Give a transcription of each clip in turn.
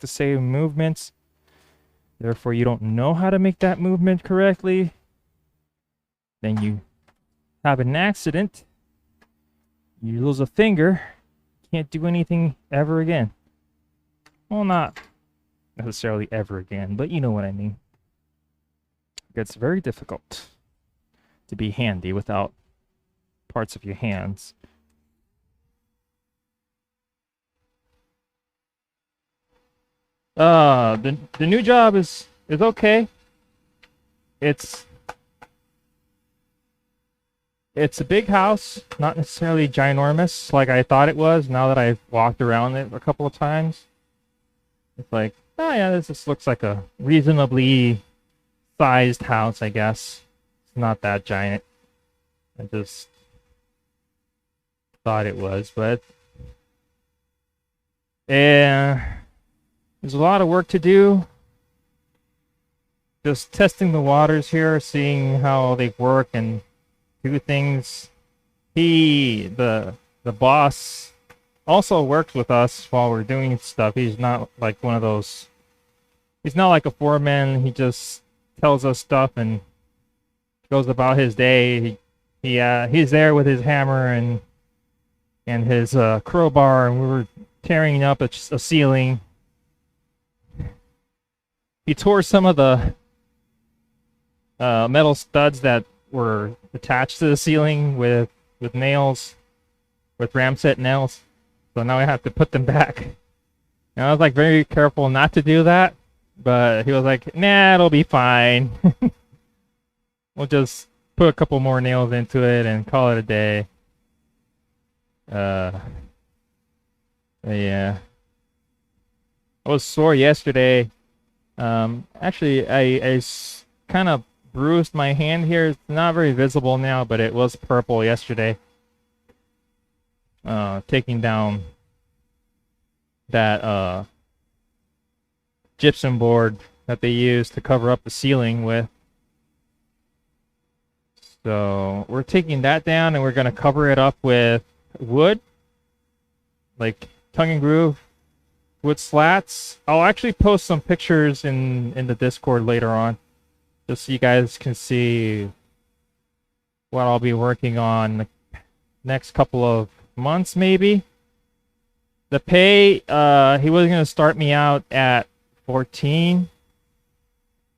the same movements. Therefore, you don't know how to make that movement correctly. Then you have an accident. You lose a finger. Can't do anything ever again. Well, not necessarily ever again, but you know what I mean. It gets very difficult to be handy without parts of your hands. The new job is okay. It's a big house, not necessarily ginormous like I thought it was. Now that I've walked around it a couple of times, it's like, oh yeah, this just looks like a reasonably sized house, I guess. It's not that giant. I just thought it was, but yeah, there's a lot of work to do. Just testing the waters here, seeing how they work and do things. The boss also works with us while we're doing stuff. He's not like one of those. He's not like a foreman. He just tells us stuff and goes about his day. He's there with his hammer and his crowbar, and we were tearing up a ceiling. He tore some of the metal studs that were attached to the ceiling with nails, with ramset nails. So now I have to put them back. And I was like very careful not to do that, but he was like, "Nah, it'll be fine. We'll just put a couple more nails into it and call it a day." Yeah. I was sore yesterday. Actually, I kind of bruised my hand here. It's not very visible now, but it was purple yesterday. Taking down that gypsum board that they use to cover up the ceiling with. So we're taking that down and we're gonna cover it up with wood, like tongue and groove wood slats. I'll actually post some pictures in the Discord later on, just so you guys can see what I'll be working on the next couple of months, maybe. The pay, he was gonna start me out at 14.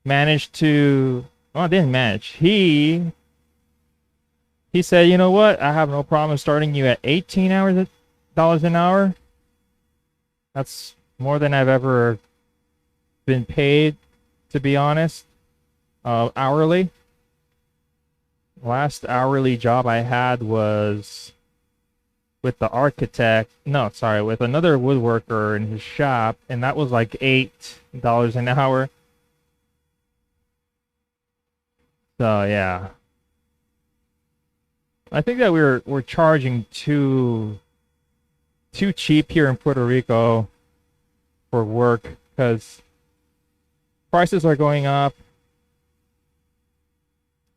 Managed to, well, didn't manage. He said, "You know what? I have no problem starting you at $18 an hour." That's more than I've ever been paid, to be honest, hourly. Last hourly job I had was with the architect. No, sorry, with another woodworker in his shop, and that was like $8 an hour. So yeah, I think that we're charging too cheap here in Puerto Rico for work, because prices are going up.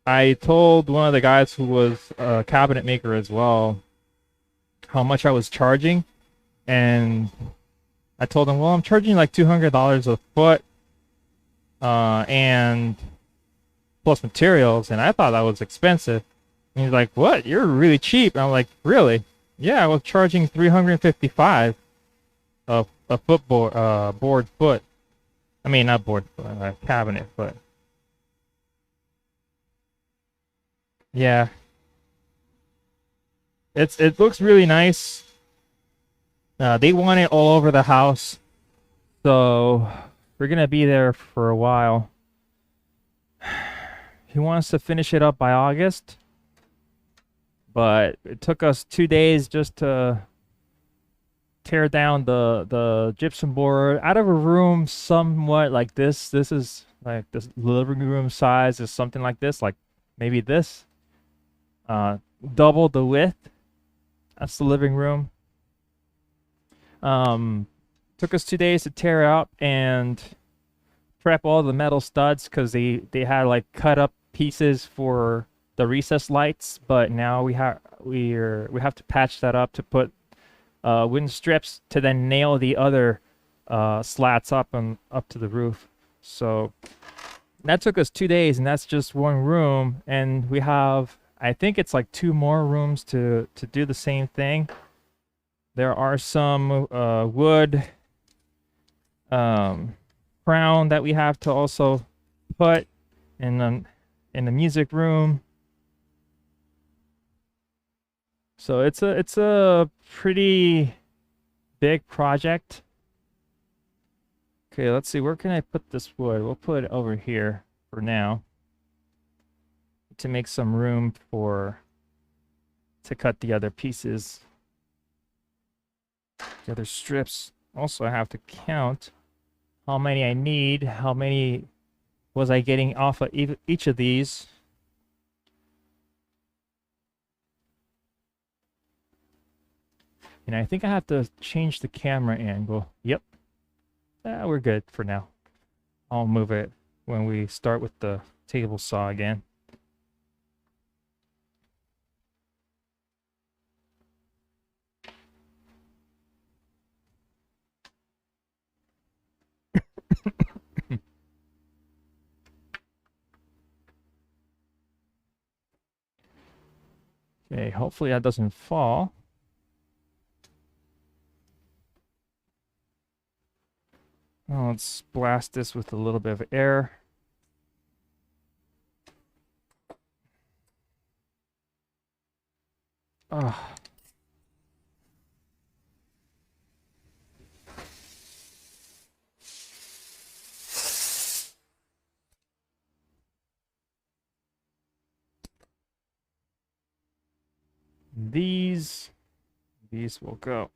I told one of the guys who was a cabinet maker as well how much I was charging, and I told him, well, I'm charging like $200 a foot, and plus materials, and I thought that was expensive. And he's like, "What? You're really cheap." And I'm like, "Really?" "Yeah, I was charging $355 a foot board foot. I mean, not board foot, cabinet foot." Yeah, it looks really nice. They want it all over the house, so we're gonna be there for a while. He wants to finish it up by August, but it took us 2 days just to tear down the gypsum board out of a room somewhat like this. This is like this living room size is something like this, like maybe this. Double the width. That's the living room. Took us 2 days to tear out and prep all the metal studs, because they had like cut up pieces for the recessed lights, but now we have to patch that up to put wooden strips to then nail the other slats up and up to the roof. So that took us 2 days, and that's just one room. And we have, I think it's like 2 more rooms to do the same thing. There are some wood crown that we have to also put in the music room. So it's a pretty big project. Okay, let's see, where can I put this wood? We'll put it over here for now to make some room to cut the other pieces, the other strips. Also, I have to count how many I need, how many was I getting off of each of these. And I think I have to change the camera angle. Yep. We're good for now. I'll move it when we start with the table saw again. Okay, hopefully that doesn't fall. Well, let's blast this with a little bit of air. Oh. These will go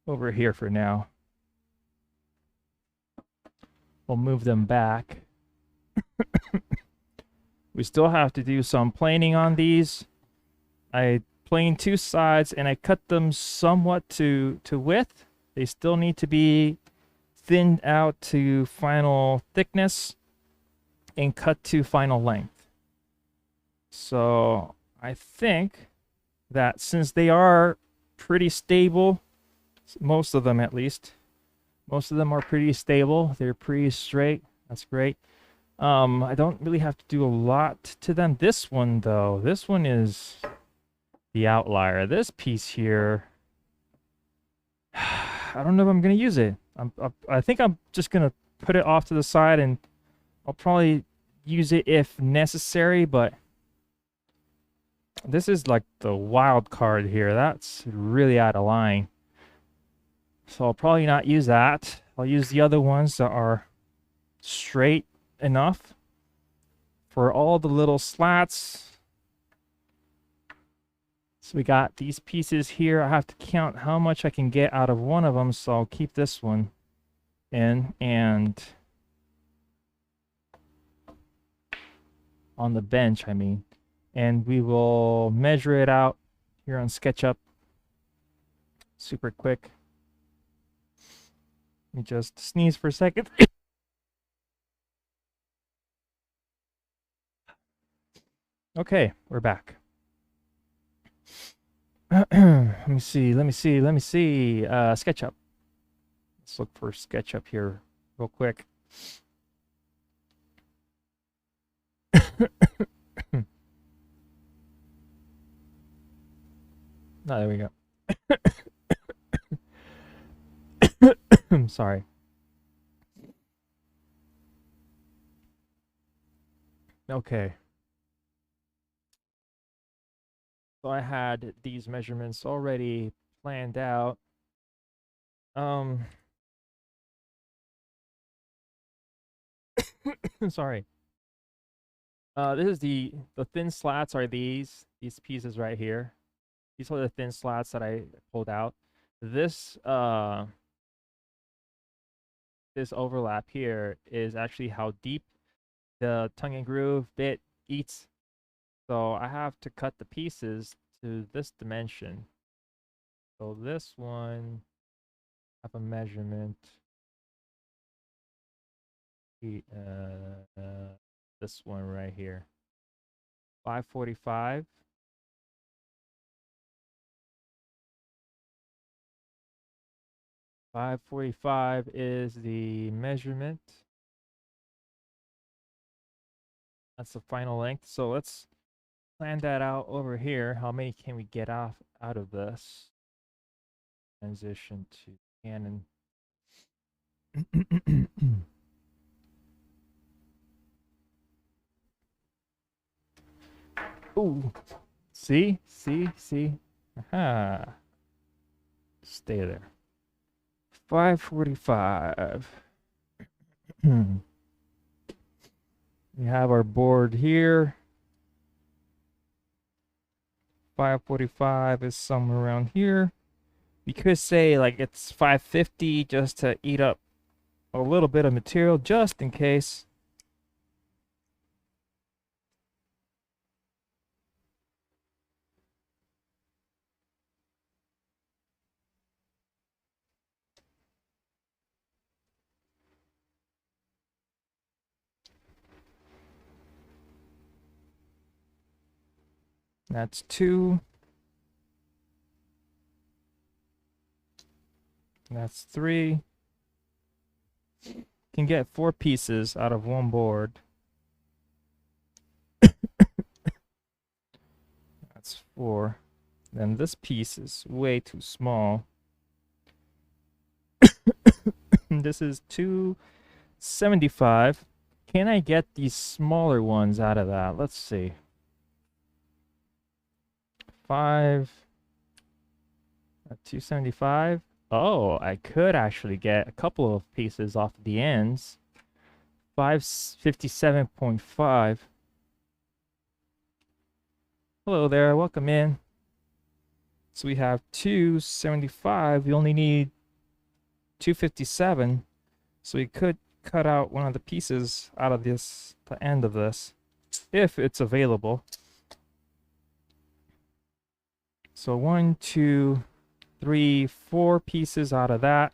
over here for now. We'll move them back. We still have to do some planing on these. I planed 2 sides and I cut them somewhat to width. They still need to be thinned out to final thickness and cut to final length. So I think that since they are pretty stable, most of them at least, most of them are pretty stable. They're pretty straight. That's great. I don't really have to do a lot to them. This one though, this one is the outlier. This piece here, I don't know if I'm gonna use it. I think I'm just gonna put it off to the side, and I'll probably use it if necessary, but this is like the wild card here. That's really out of line. So I'll probably not use that. I'll use the other ones that are straight enough for all the little slats. So we got these pieces here. I have to count how much I can get out of one of them, so I'll keep this one in, and on the bench, I mean. And we will measure it out here on SketchUp super quick. Let me just sneeze for a second. Okay, we're back. Let me see. SketchUp. Let's look for SketchUp here real quick. There we go. I'm sorry. Okay. So I had these measurements already planned out. Sorry. This is the thin slats are these pieces right here. These are the thin slats that I pulled out. This this overlap here is actually how deep the tongue and groove bit eats. So I have to cut the pieces to this dimension. So this one, I have a measurement. This one right here, 545. 545 is the measurement. That's the final length. So let's plan that out over here. How many can we get out of this? Transition to Canon. Ooh. See? Aha. Stay there. 545. We have our board here. 545 is somewhere around here. We could say like it's 550 just to eat up a little bit of material just in case. That's 2. That's 3. Can get 4 pieces out of one board. That's 4. Then this piece is way too small. This is 275. Can I get these smaller ones out of that? Let's see. 5. 275. Oh, I could actually get a couple of pieces off the ends. 557.5. Hello there, welcome in. So we have 275. We only need 257. So we could cut out one of the pieces out of this, the end of this, if it's available. So 1, 2, 3, 4 pieces out of that.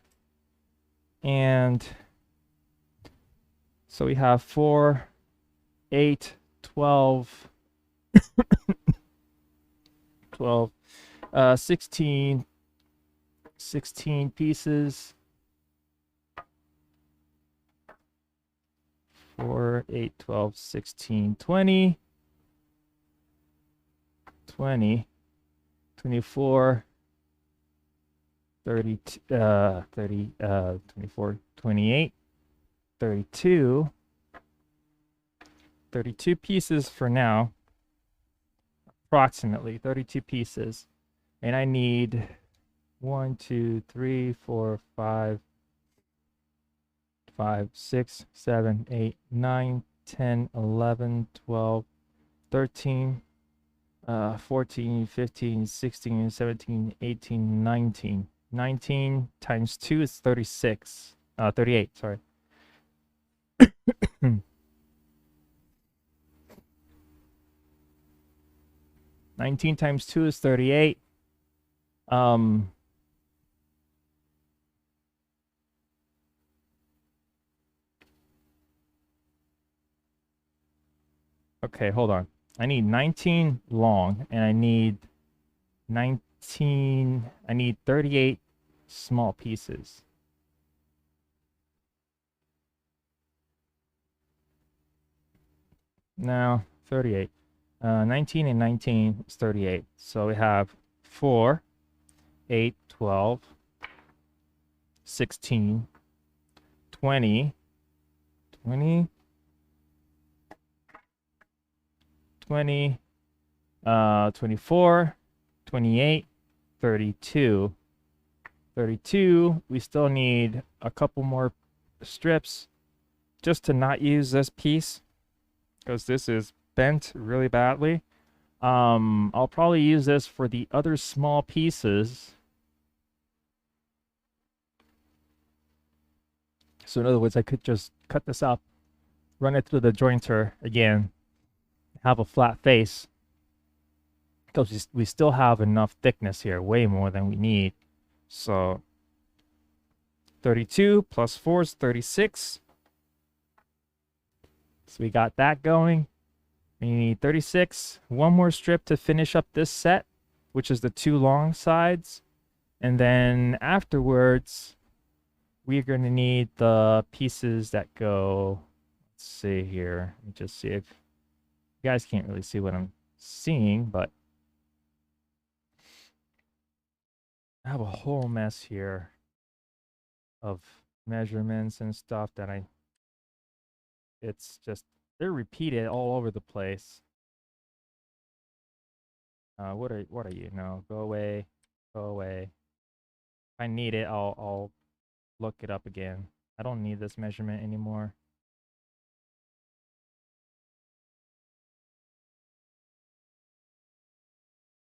And so we have 4, 8, 12, 12, 16 pieces. 4, 8, 12, 16, 20, 20, 24, 30, 24, 28, 32, 32 pieces for now, approximately 32 pieces. And I need 1, 2, 3, 4, 5, 6, 7, 8, 9, 10, 11, 12, 13, 14, 15, 16, 17, 18, 19. 19 times 2 is 36. 38, sorry. 19 times 2 is 38. Okay, hold on. I need 19 long, and I need 38 small pieces. No, 38. 19 and 19 is 38. So we have 4, 8, 12, 16, 20, 20, 20, 24, 28, 32. 32, we still need a couple more strips just to not use this piece because this is bent really badly. I'll probably use this for the other small pieces. So in other words, I could just cut this up, run it through the jointer again, have a flat face, because we still have enough thickness here, way more than we need. So 32 plus 4 is 36. So we got that going. We need 36. One more strip to finish up this set, which is the 2 long sides. And then afterwards, we're going to need the pieces that go, let's see here. Let me just see if you guys can't really see what I'm seeing, but I have a whole mess here of measurements and stuff that it's just, they're repeated all over the place. What are you? No, go away, go away. If I need it, I'll look it up again. I don't need this measurement anymore.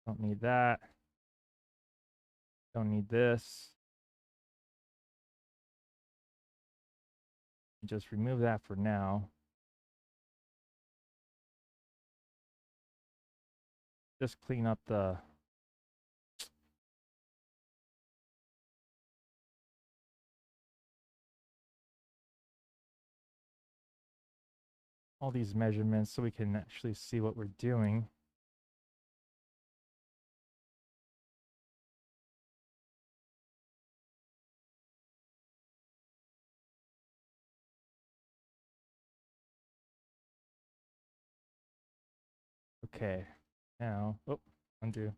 Don't need that. Don't need this. Just remove that for now. Just clean up all these measurements so we can actually see what we're doing. Okay, now, oh, undo.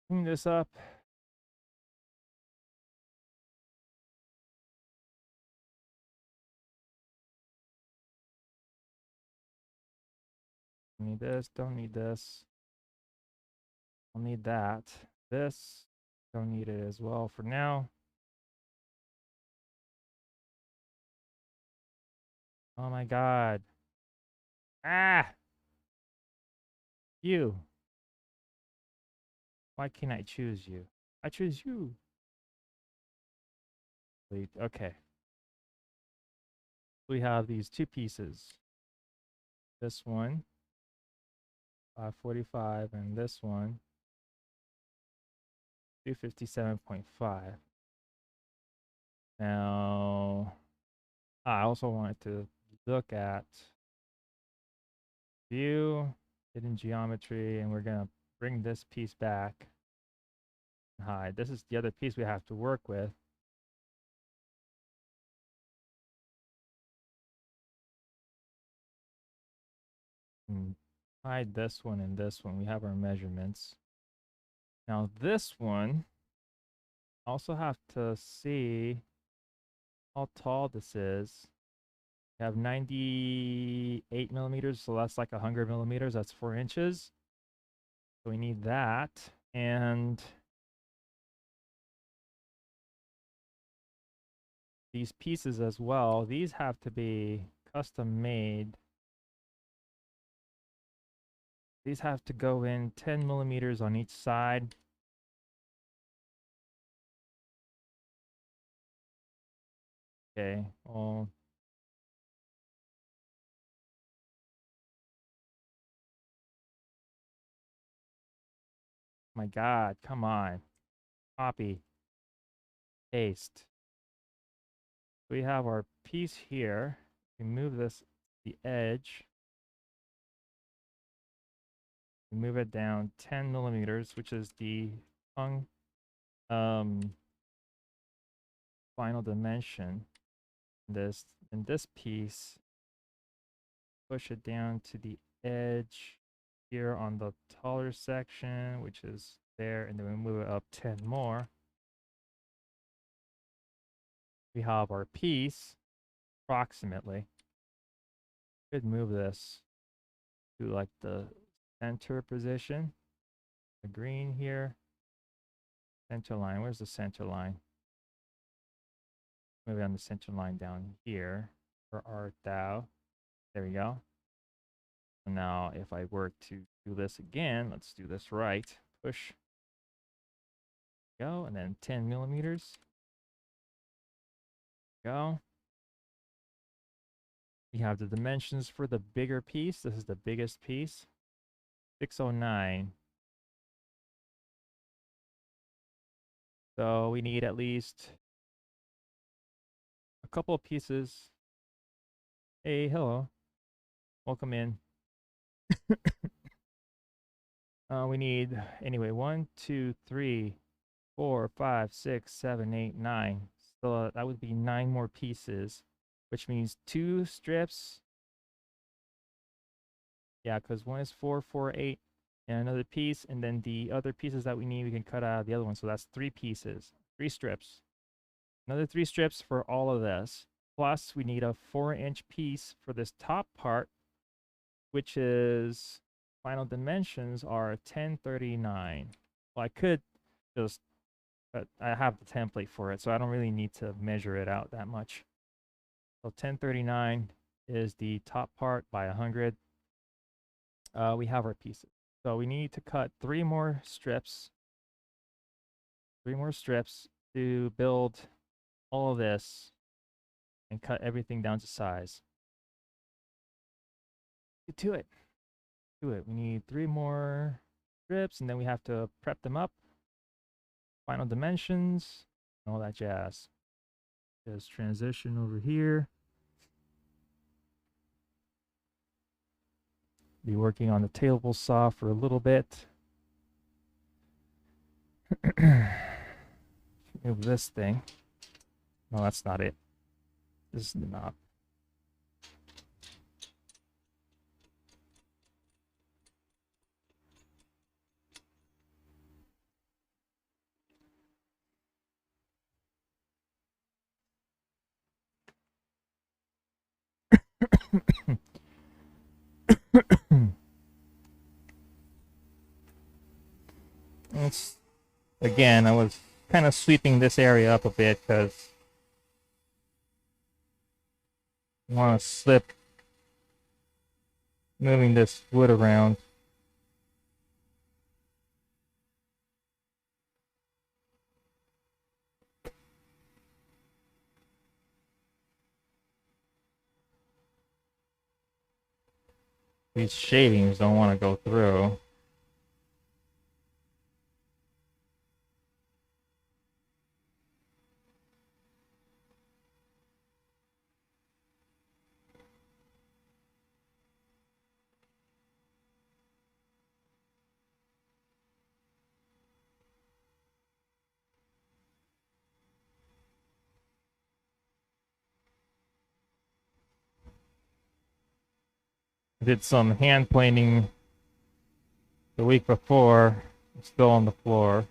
Clean this up. Need this, don't need this. I'll need that. This, don't need it as well for now. Oh my god. Ah! You. Why can't I choose you? I choose you. Wait, okay. We have these two pieces. This one, 545, and this one, 257.5. Now, I also wanted to look at view, hidden geometry, and we're gonna bring this piece back and hide. This is the other piece we have to work with. And hide this one and this one. We have our measurements. Now this one, also have to see how tall this is. We have 98 millimeters, so that's like 100 millimeters. That's 4 inches. So we need that. And these pieces as well, these have to be custom made. These have to go in 10 millimeters on each side. Okay, well, my God, come on. Copy, paste. We have our piece here. We move this, the edge. We move it down 10 millimeters, which is the tongue final dimension. In this piece, push it down to the edge here on the taller section, which is there, and then we move it up 10 more. We have our piece approximately. Could move this to like the center position, the green here, center line. Where's the center line? Maybe on the center line down here. Where art thou? There we go. So now if I were to do this again, let's do this right. Push. Go, and then 10 millimeters. Go. We have the dimensions for the bigger piece. This is the biggest piece. 609. So we need at least a couple of pieces. Hey, hello. Welcome in. We need, anyway, 1, 2, 3, 4, 5, 6, 7, 8, 9. So that would be 9 more pieces, which means 2 strips. Yeah, because one is 4, 4, 8, and another piece, and then the other pieces that we need, we can cut out of the other one. So that's 3 pieces, 3 strips. Another 3 strips for all of this. Plus, we need a 4-inch piece for this top part, which is final dimensions are 1039. Well, I could just, but I have the template for it, so I don't really need to measure it out that much. So 1039 is the top part by 100. We have our pieces. So we need to cut 3 more strips. 3 more strips to build all of this and cut everything down to size. Get to it. Do it. We need 3 more strips, and then we have to prep them up. Final dimensions, and all that jazz. Just transition over here. Be working on the table saw for a little bit. Move this thing. No, that's not it. This is the knob. It's, again, I was kind of sweeping this area up a bit because I want to slip moving this wood around. These shavings don't want to go through. I did some hand planing the week before. It's still on the floor.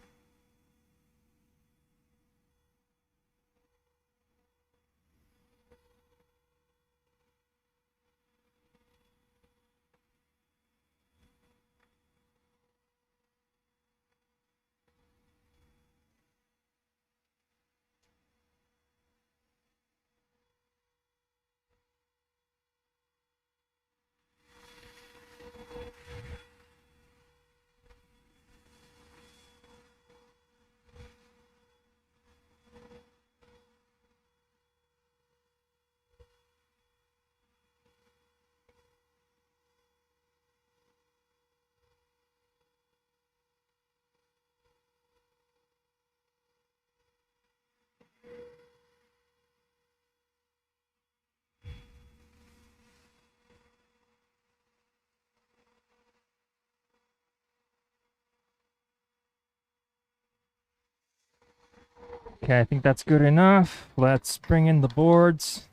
Okay, I think that's good enough. Let's bring in the boards.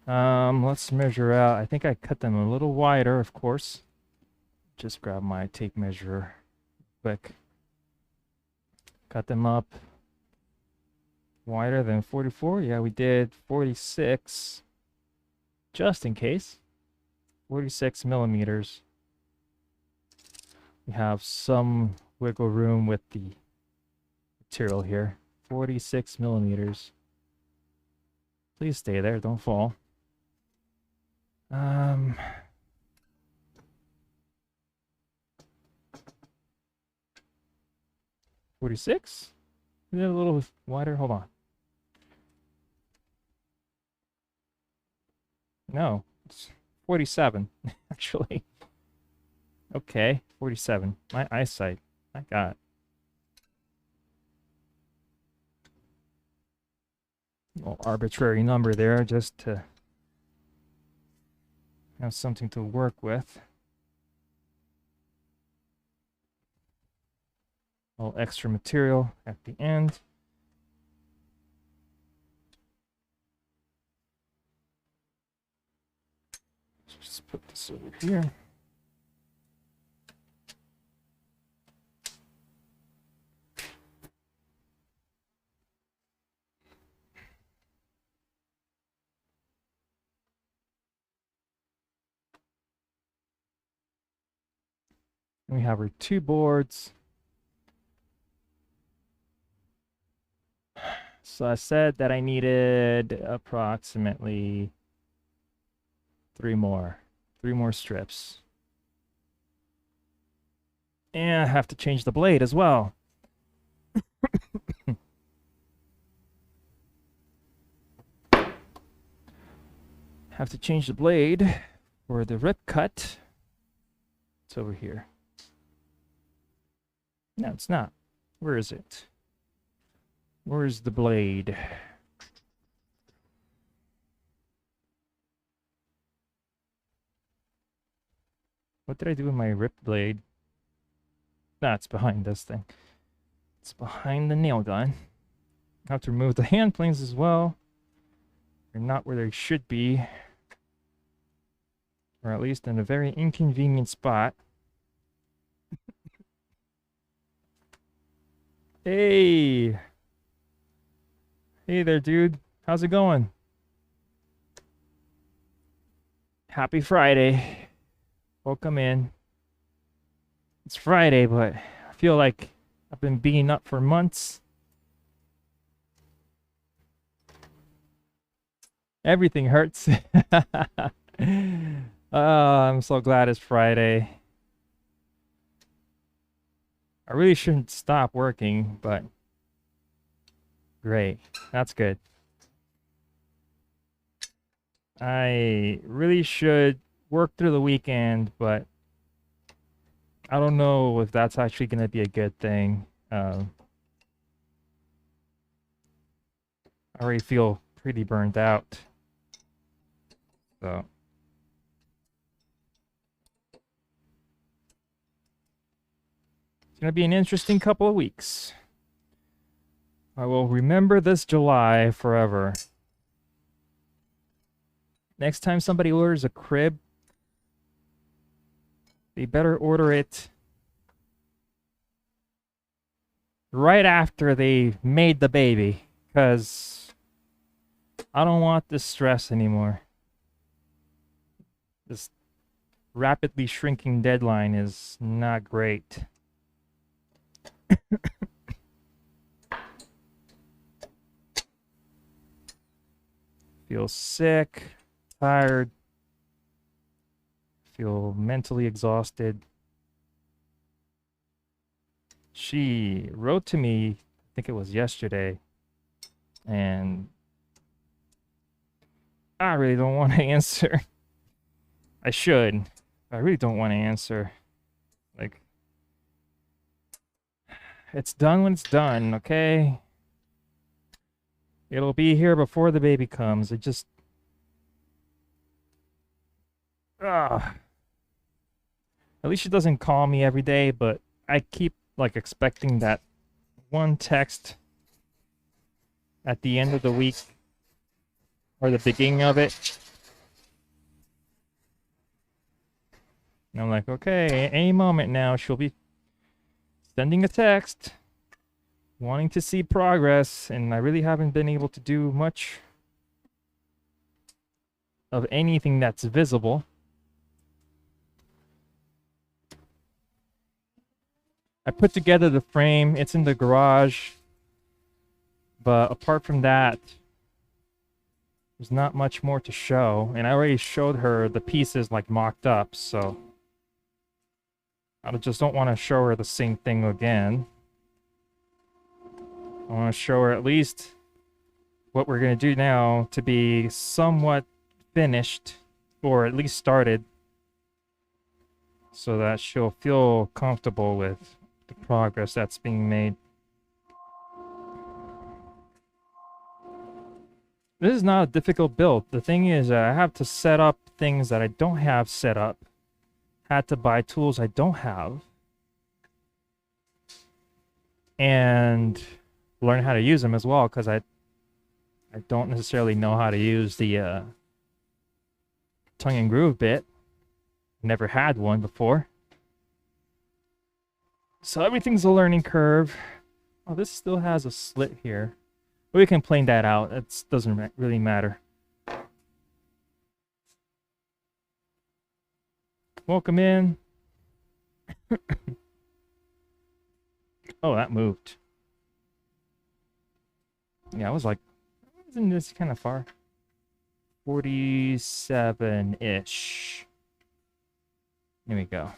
Let's measure out. I think I cut them a little wider, of course. Just grab my tape measure quick. Cut them up wider than 44. Yeah, we did 46, just in case. 46 millimeters. We have some wiggle room with the material here. 46 millimeters. Please stay there, don't fall. 46? Is it a little wider? Hold on. No, it's 47, actually. Okay, 47. My eyesight. My God. Little arbitrary number there just to have something to work with. A little extra material at the end. Just put this over here. We have our 2 boards. So I said that I needed approximately 3 more strips. And I have to change the blade as well. Have to change the blade for the rip cut. It's over here. No, it's not. Where is it? Where's the blade? What did I do with my rip blade? No, it's behind this thing. It's behind the nail gun. I have to remove the hand planes as well. They're not where they should be. Or at least in a very inconvenient spot. Hey! Hey there, dude. How's it going? Happy Friday. Welcome in. It's Friday, but I feel like I've been beaten up for months. Everything hurts. I'm so glad it's Friday. I really shouldn't stop working, but great. That's good. I really should work through the weekend, but I don't know if that's actually going to be a good thing. I already feel pretty burnt out. So it's going to be an interesting couple of weeks. I will remember this July forever. Next time somebody orders a crib, they better order it right after they made the baby, because I don't want this stress anymore. This rapidly shrinking deadline is not great. Feel sick, tired, feel mentally exhausted. She wrote to me, I think it was yesterday, and I really don't want to answer. I should. I really don't want to answer. Like, it's done when it's done, okay? It'll be here before the baby comes. It just... At least she doesn't call me every day, but I keep, like, expecting that one text at the end of the week or the beginning of it. And I'm like, okay, any moment now she'll be sending a text wanting to see progress, and I really haven't been able to do much of anything that's visible. I put together the frame. It's in the garage. But apart from that, there's not much more to show. And I already showed her the pieces like mocked up, so I just don't want to show her the same thing again. I want to show her at least what we're going to do now to be somewhat finished or at least started, so that she'll feel comfortable with the progress that's being made. This is not a difficult build. The thing is, I have to set up things that I don't have set up. Had to buy tools I don't have. And learn how to use them as well, because I don't necessarily know how to use the tongue and groove bit. Never had one before. So everything's a learning curve. Oh, this still has a slit here. We can plane that out. It doesn't really matter. Welcome in. Oh, that moved. Yeah, I was like, isn't this kind of far? 47-ish. Here we go.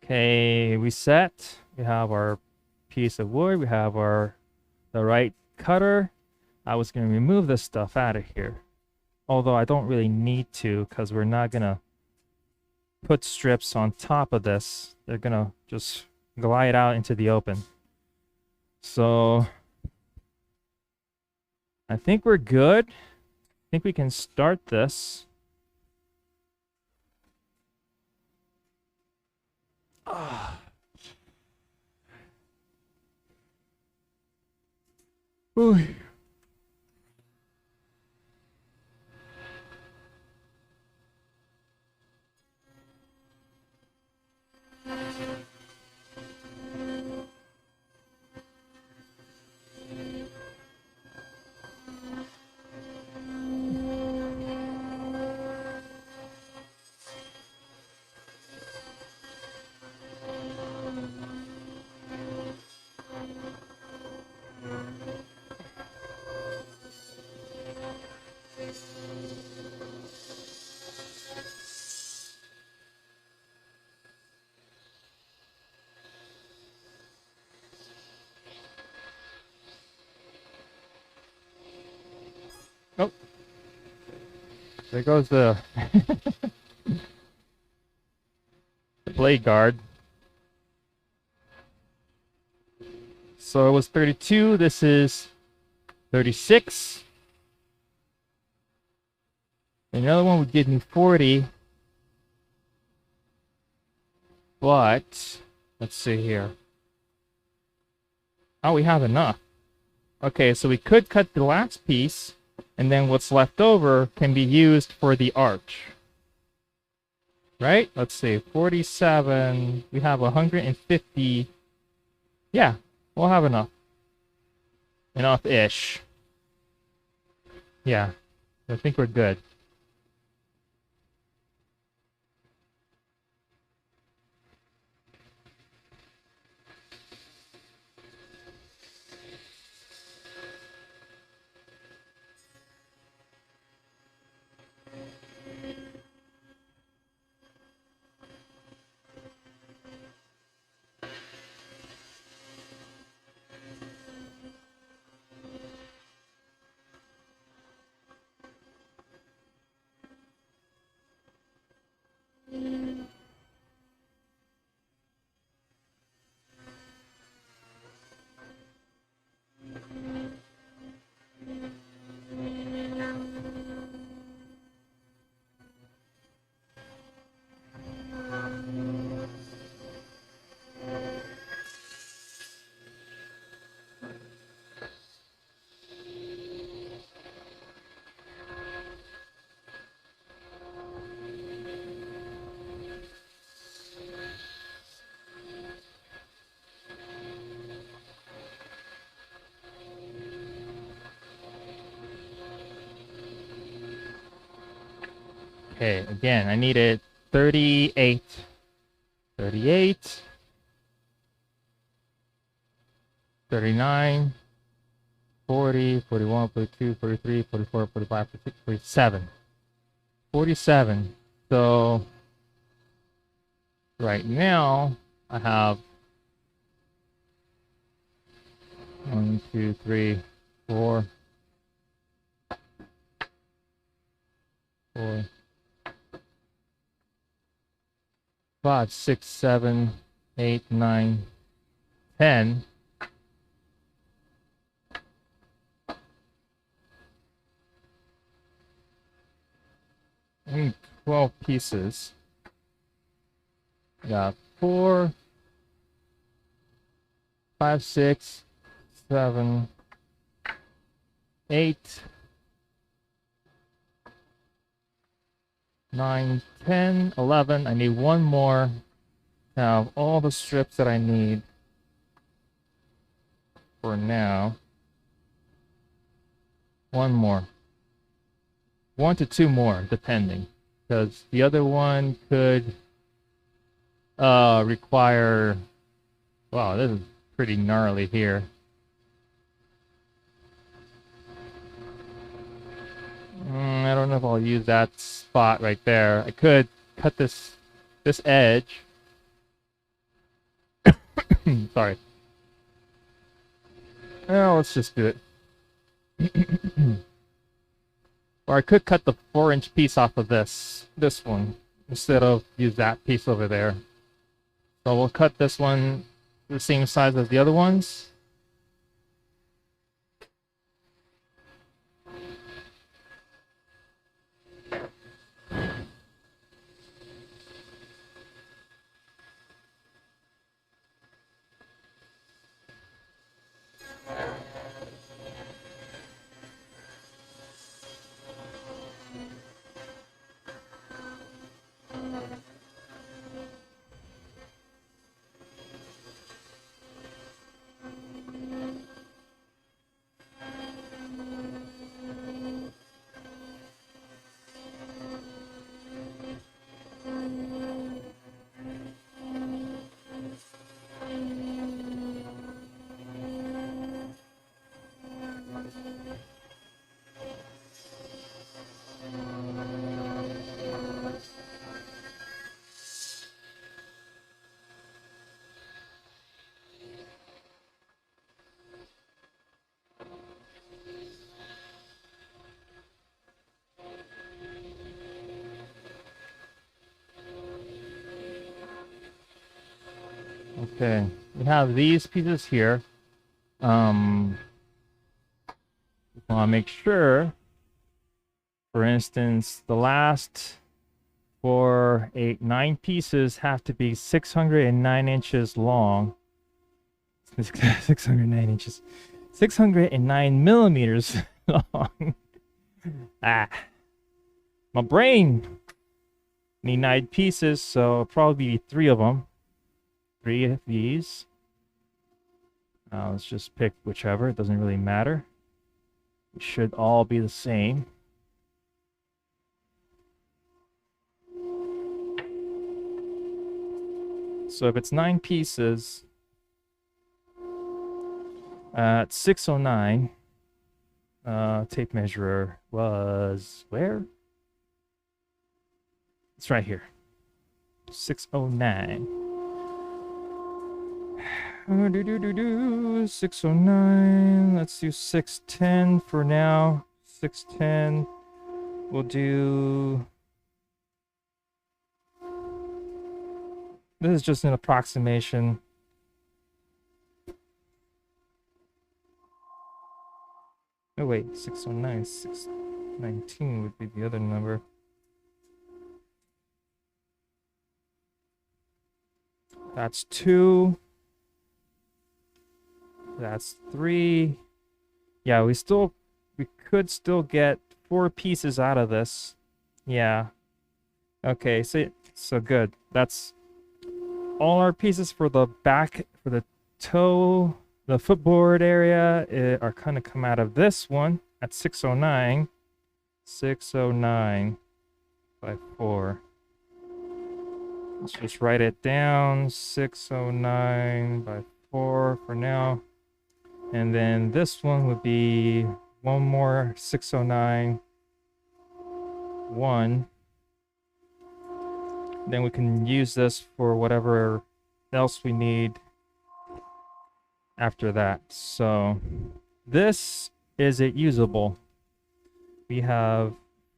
Okay, we set. We have our piece of wood. We have the right cutter. I was going to remove this stuff out of here. Although I don't really need to, because we're not going to put strips on top of this. They're going to just glide out into the open. So I think we're good. I think we can start this. Ooh. Oh, there goes the blade guard. So it was 32. This is 36. Another one would give me 40. But let's see here. Oh, we have enough. Okay, so we could cut the last piece, and then what's left over can be used for the arch. Right? Let's see. 47. We have 150. Yeah, we'll have enough. Enough-ish. Yeah, I think we're good. Okay, again, I needed 38. 38. 39. 40, 41, 42, 43, 44, 45, 46, 47. 47. So right now I have 1, 2, 3, 4, 4, 5, 6, 7, 8, 9, 10. I need 12 pieces. I got 4, 5, 6, 7, 8, 9, 10, 11. I need one more to have all the strips that I need for now. One more. 1 to 2 more, depending. Because the other one could require... Wow, this is pretty gnarly here. I don't know if I'll use that spot right there. I could cut this edge. Sorry. Well, let's just do it. Or I could cut the 4-inch piece off of this one instead of use that piece over there. So we'll cut this one the same size as the other ones. Okay, we have these pieces here. Want to make sure, for instance, the last 4, 8, 9 pieces have to be 609 inches long. 609 inches. 609 millimeters long. Ah. My brain. Need 9 pieces, so it'll probably be 3 of them. 3 of these. Let's just pick whichever. It doesn't really matter. It should all be the same. So if it's 9 pieces at 609, tape measure was where? It's right here. 609. 609. Let's do 610 for now. 610. We'll do... This is just an approximation. Oh wait, 609, 619 would be the other number. That's 2. That's 3. Yeah, we could still get 4 pieces out of this. Yeah. Okay, so good. That's all our pieces for the back, for the toe, the footboard area are kind of come out of this one at 609. 609 by 4. Let's just write it down. 609 by 4 for now. And then this one would be one more 609. 1. Then we can use this for whatever else we need after that. So this is it usable. We have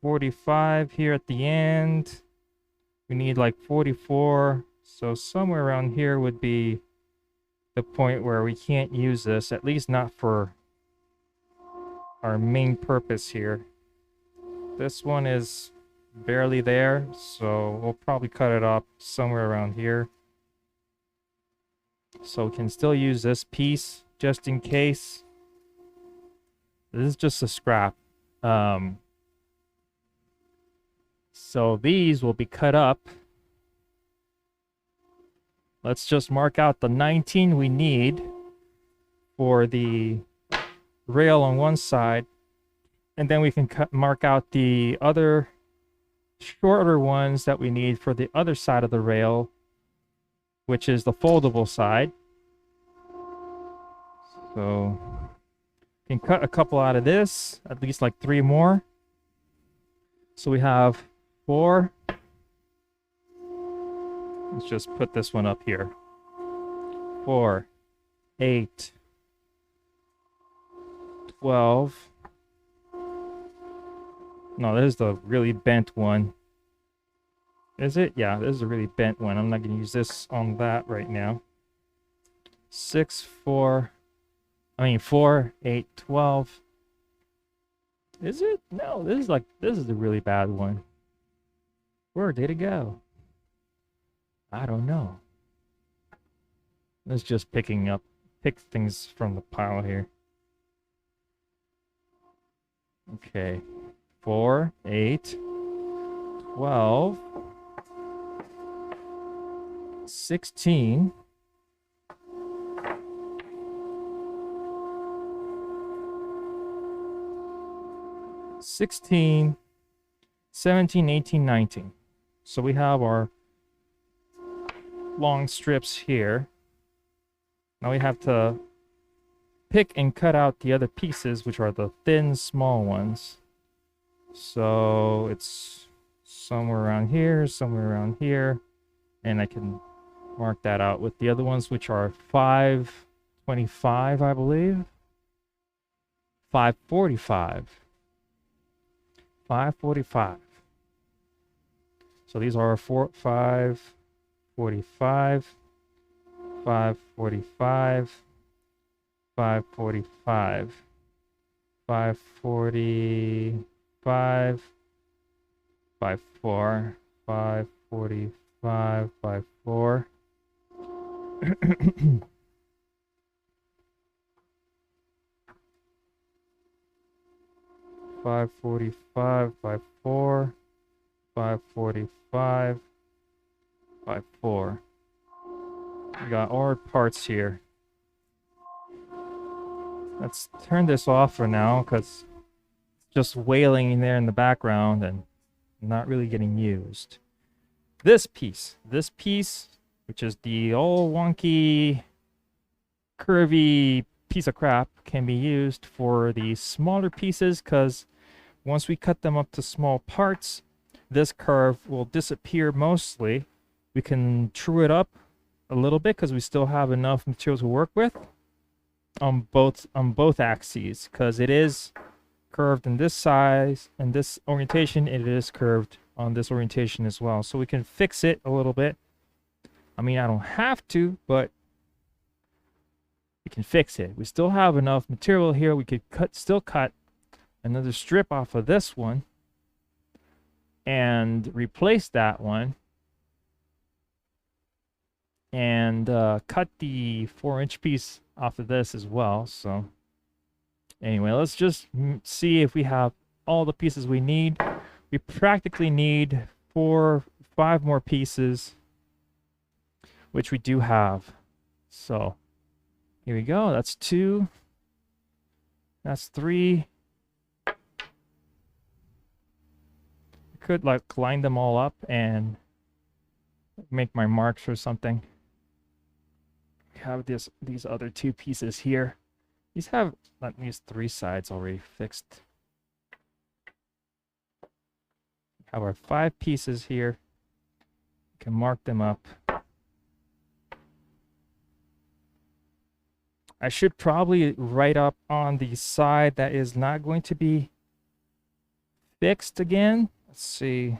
45 here at the end. We need like 44. So somewhere around here would be the point where we can't use this, at least not for our main purpose here. This one is barely there, so we'll probably cut it off somewhere around here. So we can still use this piece just in case. This is just a scrap. So these will be cut up. Let's just mark out the 19 we need for the rail on one side, and then we can mark out the other shorter ones that we need for the other side of the rail, which is the foldable side. So we can cut a couple out of this, at least like 3 more. So we have 4. Let's just put this one up here. 4, 8, 12. No, this is the really bent one. Is it? Yeah, this is a really bent one. I'm not going to use this on that right now. 4, 8, 12. Is it? No, this is a really bad one. Where did it go? I don't know. Let's just pick things from the pile here. Okay. 4, 8, 12, 16, 16, 17, 18, 19. So we have our long strips here. Now we have to pick and cut out the other pieces, which are the thin, small ones. So it's somewhere around here, and I can mark that out with the other ones, which are 525, I believe. 545. 545. So these are 545, 545, 545, 545, 54, 545, 54. 545, 54, 545, 54. We got our parts here. Let's turn this off for now because it's just wailing in there in the background and not really getting used. This piece, which is the old wonky, curvy piece of crap, can be used for the smaller pieces because once we cut them up to small parts, this curve will disappear mostly. We can true it up a little bit because we still have enough material to work with on both axes, because it is curved in this size and this orientation. It is curved on this orientation as well, so we can fix it a little bit. I mean, I don't have to, but we can fix it. We still have enough material here. We could still cut another strip off of this one and replace that one, and cut the 4-inch piece off of this as well. So anyway, let's just see if we have all the pieces we need. We practically need 4 or 5 more pieces, which we do have. So here we go. That's 2. That's 3. I could like line them all up and make my marks or something. We have these other 2 pieces here. These have at least 3 sides already fixed. We have our 5 pieces here. We can mark them up. I should probably write up on the side that is not going to be fixed again. Let's see.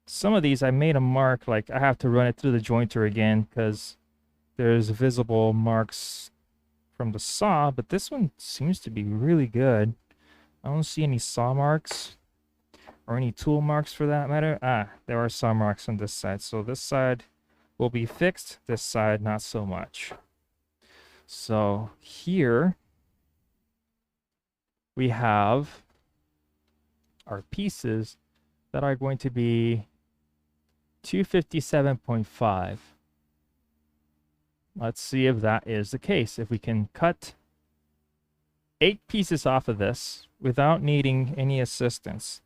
Some of these I made a mark, like I have to run it through the jointer again because there's visible marks from the saw, but this one seems to be really good. I don't see any saw marks or any tool marks for that matter. Ah, there are saw marks on this side. So this side will be fixed, this side not so much. So here we have our pieces that are going to be 257.5. Let's see if that is the case. If we can cut 8 pieces off of this without needing any assistance.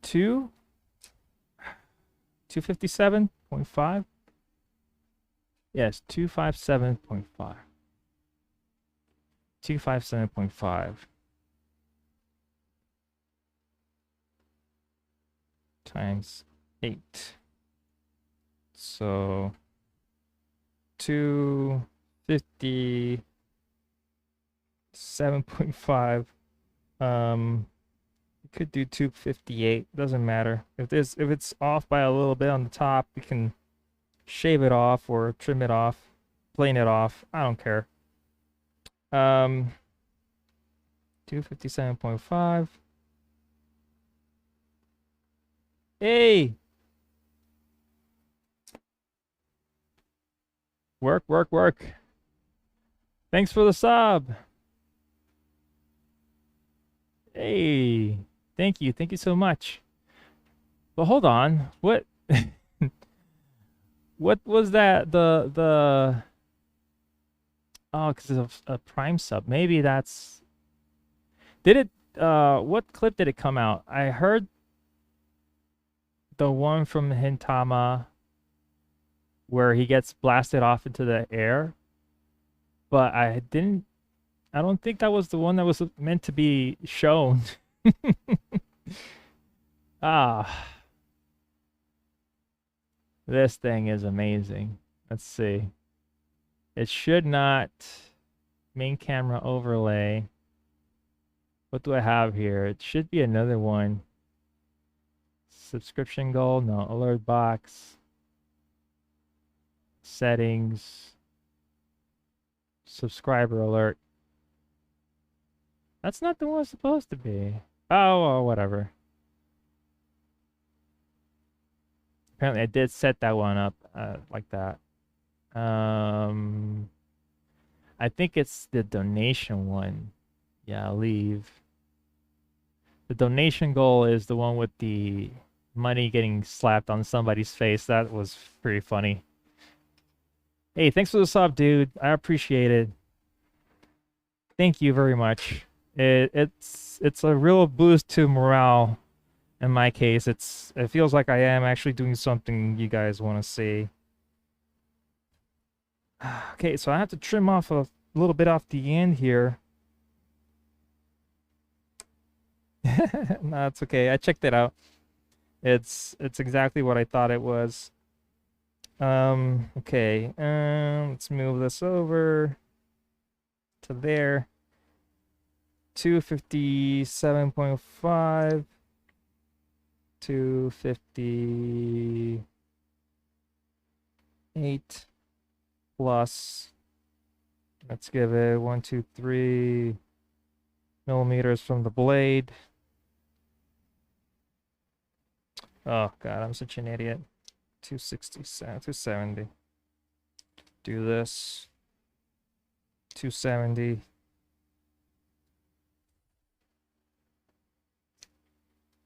257.5? Yes, 257.5. 257.5 times 8. So 257.5. You could do 258. Doesn't matter. If it's off by a little bit on the top, we can shave it off or trim it off, plane it off. I don't care. 257.5. Hey! Work, work, work. Thanks for the sub. Hey, thank you so much. But hold on, what? What was that? The oh, because of a Prime sub. Maybe that's. Did it? What clip did it come out? I heard the one from Hintama where he gets blasted off into the air, but I don't think that was the one that was meant to be shown. Ah, this thing is amazing. Let's see. It should not main camera overlay. What do I have here? It should be another one. Subscription goal, no. Alert box. Settings. Subscriber alert. That's not the one it's supposed to be. Oh, well, whatever. Apparently I did set that one up like that. I think it's the donation one. Yeah, I'll leave. The donation goal is the one with the money getting slapped on somebody's face. That was pretty funny. Hey, thanks for the sub, dude. I appreciate it. Thank you very much. It's a real boost to morale. In my case, it feels like I am actually doing something you guys want to see. Okay, so I have to trim off a little bit off the end here. No, it's okay. I checked it out. It's exactly what I thought it was. Okay. Let's move this over to there. 257.5. 258 plus, let's give it 123 millimeters from the blade. Oh god, I'm such an idiot. 267, 270. Do this. 270.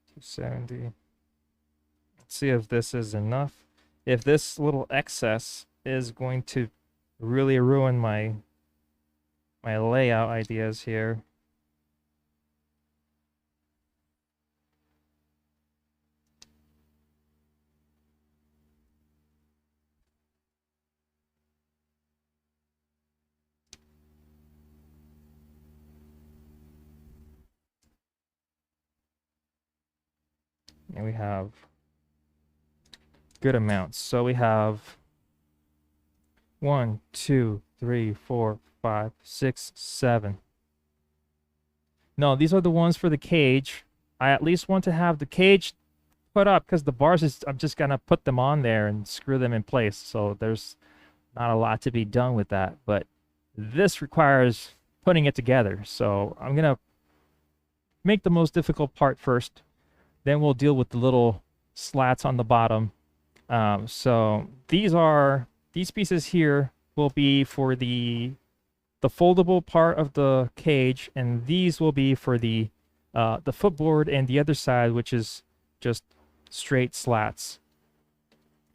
270. Let's see if this is enough. If this little excess is going to really ruin my layout ideas here. And we have good amounts. So we have 1, 2, 3, 4, 5, 6, 7. No, these are the ones for the cage. I at least want to have the cage put up because the bars is I'm just gonna put them on there and screw them in place. So there's not a lot to be done with that. But this requires putting it together. So I'm gonna make the most difficult part first. Then we'll deal with the little slats on the bottom. So these pieces here will be for the foldable part of the cage, and these will be for the footboard and the other side, which is just straight slats.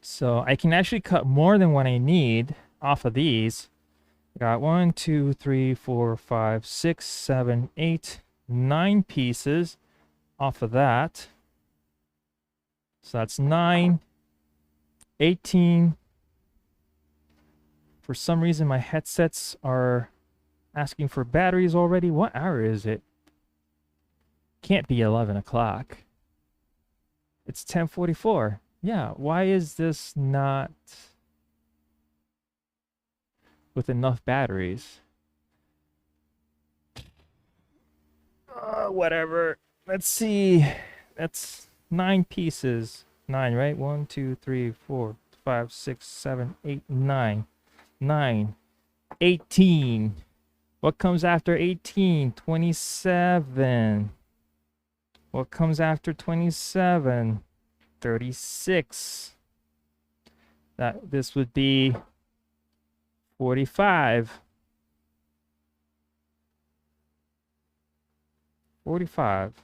So I can actually cut more than what I need off of these. I got 1, 2, 3, 4, 5, 6, 7, 8, 9 pieces off of that. So that's 9, 18. For some reason, my headsets are asking for batteries already. What hour is it? Can't be 11 o'clock. It's 10:44. Yeah, why is this not with enough batteries? Whatever. Let's see. That's 9 pieces. 9, right? 1, 2, 3, 4, 5, 6, 7, 8, 9. 9. 18. What comes after 18? 27. What comes after 27? 36. This would be 45. 45.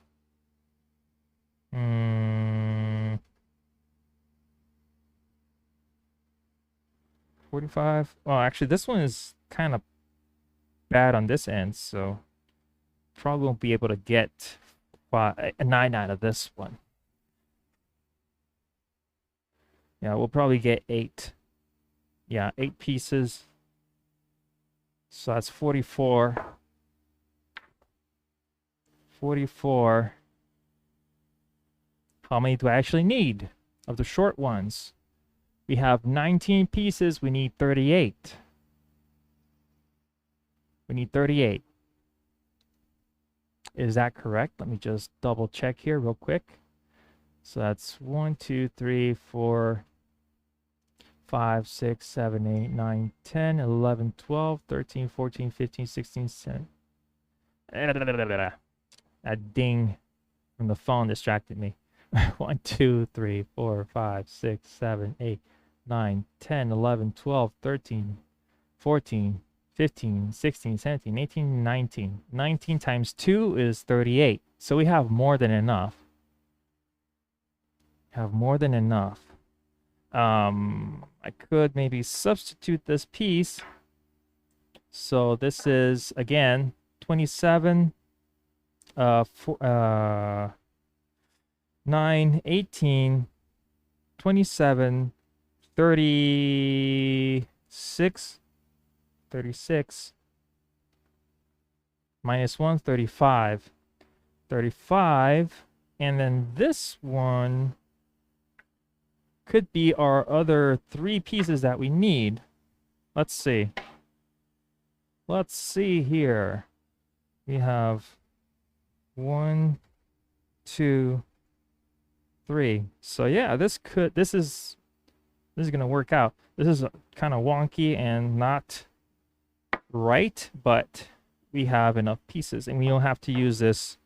45. Oh, actually, this one is kind of bad on this end, so probably won't be able to get a 9 out of this one. Yeah, we'll probably get 8. Yeah, 8 pieces. So that's 44. 44. How many do I actually need of the short ones? We have 19 pieces. We need 38. We need 38. Is that correct? Let me just double check here real quick. So that's 1, 2, 3, 4, 5, 6, 7, 8, 9, 10, 11, 12, 13, 14, 15, 16, 17. That ding from the phone distracted me. 1, 2, 3, 4, 5, 6, 7, 8, 9, 10, 11, 12, 13, 14, 15, 16, 17, 18, 19. 19 times 2 is 38. So we have more than enough. Have more than enough. I could maybe substitute this piece. So this is, again, 27, 9, 18, 27, 36, 36, minus 1, 35, 35, and then this one could be our other 3 pieces that we need. Let's see. Let's see here. We have 1, 2, 3. So yeah, this is gonna work out. This is kind of wonky and not right, but we have enough pieces, and we don't have to use this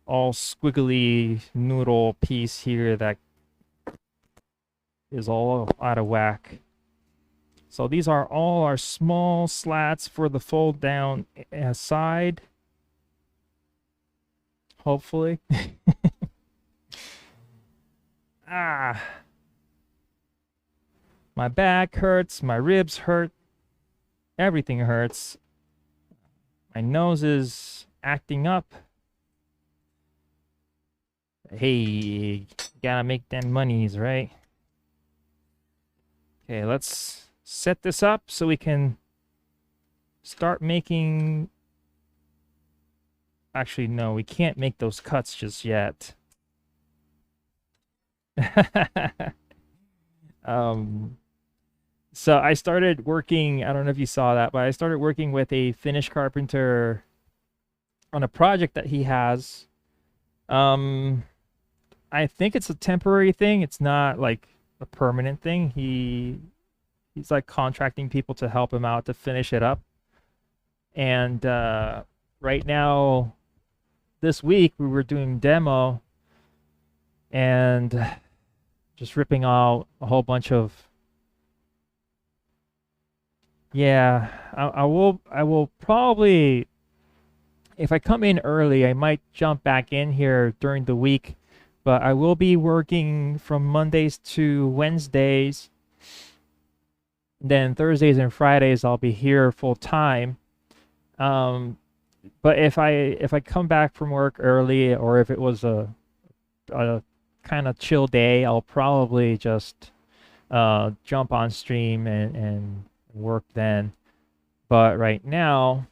all squiggly noodle piece here that is all out of whack. So these are all our small slats for the fold down side. Hopefully. My back hurts, my ribs hurt, everything hurts. My nose is acting up. Hey, gotta make them monies, right? Okay, let's set this up so we can start making... Actually, no, we can't make those cuts just yet. So I started working, I don't know if you saw that, but I started working with a Finnish carpenter on a project that he has. Um, I think it's a temporary thing. It's not like a permanent thing. He's like contracting people to help him out to finish it up. And right now, this week we were doing demo and just ripping out a whole bunch of. Yeah, I will probably, if I come in early, I might jump back in here during the week, but I will be working from Mondays to Wednesdays. Then Thursdays and Fridays I'll be here full time. Um, but if I come back from work early, or if it was a kind of chill day, I'll probably just jump on stream and work then. But right now,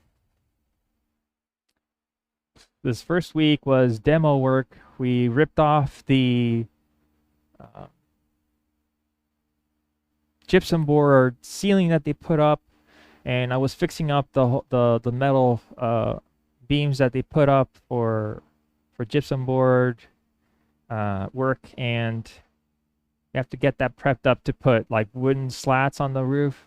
this first week was demo work. We ripped off the uh, gypsum board ceiling that they put up, and I was fixing up the metal beams that they put up for gypsum board work, and you have to get that prepped up to put like wooden slats on the roof.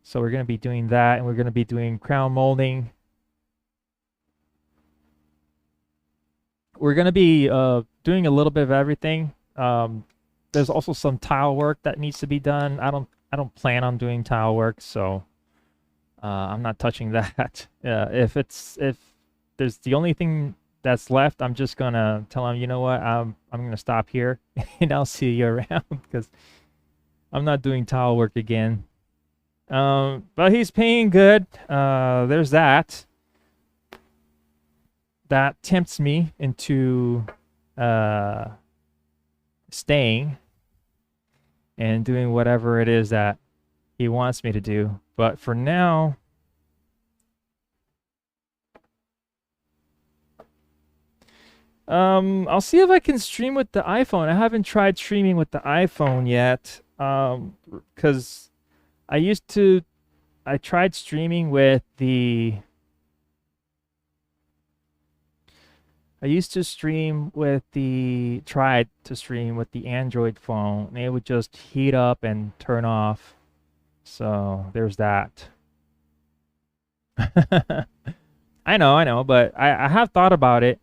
So we're going to be doing that, and we're going to be doing crown molding. We're going to be doing a little bit of everything. There's also some tile work that needs to be done. I don't plan on doing tile work, so I'm not touching that. If there's the only thing that's left, I'm just gonna tell him, you know what, I'm gonna stop here, and I'll see you around, because I'm not doing tile work again. But he's paying good. There's that. That tempts me into staying and doing whatever it is that he wants me to do. But for now, I'll see if I can stream with the iPhone. I haven't tried streaming with the iPhone yet, because I tried streaming with the. I used to stream with the, tried to stream with the Android phone, and it would just heat up and turn off. So there's that. I know, but I have thought about it,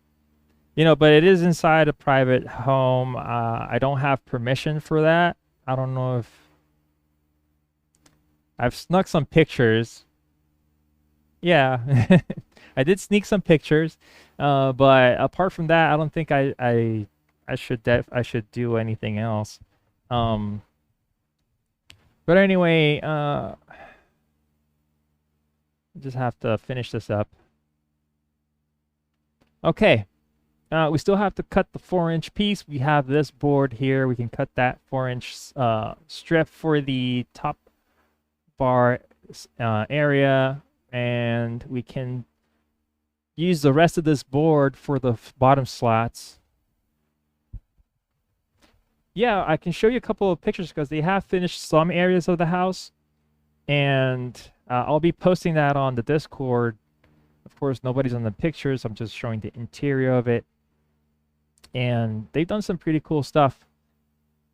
but it is inside a private home. I don't have permission for that. I don't know if I've snuck some pictures. Yeah, I did sneak some pictures, but apart from that, I don't think I should do anything else. Um, but anyway, just have to finish this up. Okay, we still have to cut the 4-inch piece. We have this board here. We can cut that 4-inch strip for the top bar area, and we can use the rest of this board for the bottom slats. Yeah, I can show you a couple of pictures because they have finished some areas of the house, and I'll be posting that on the Discord. Of course, nobody's on the pictures. I'm just showing the interior of it, and they've done some pretty cool stuff.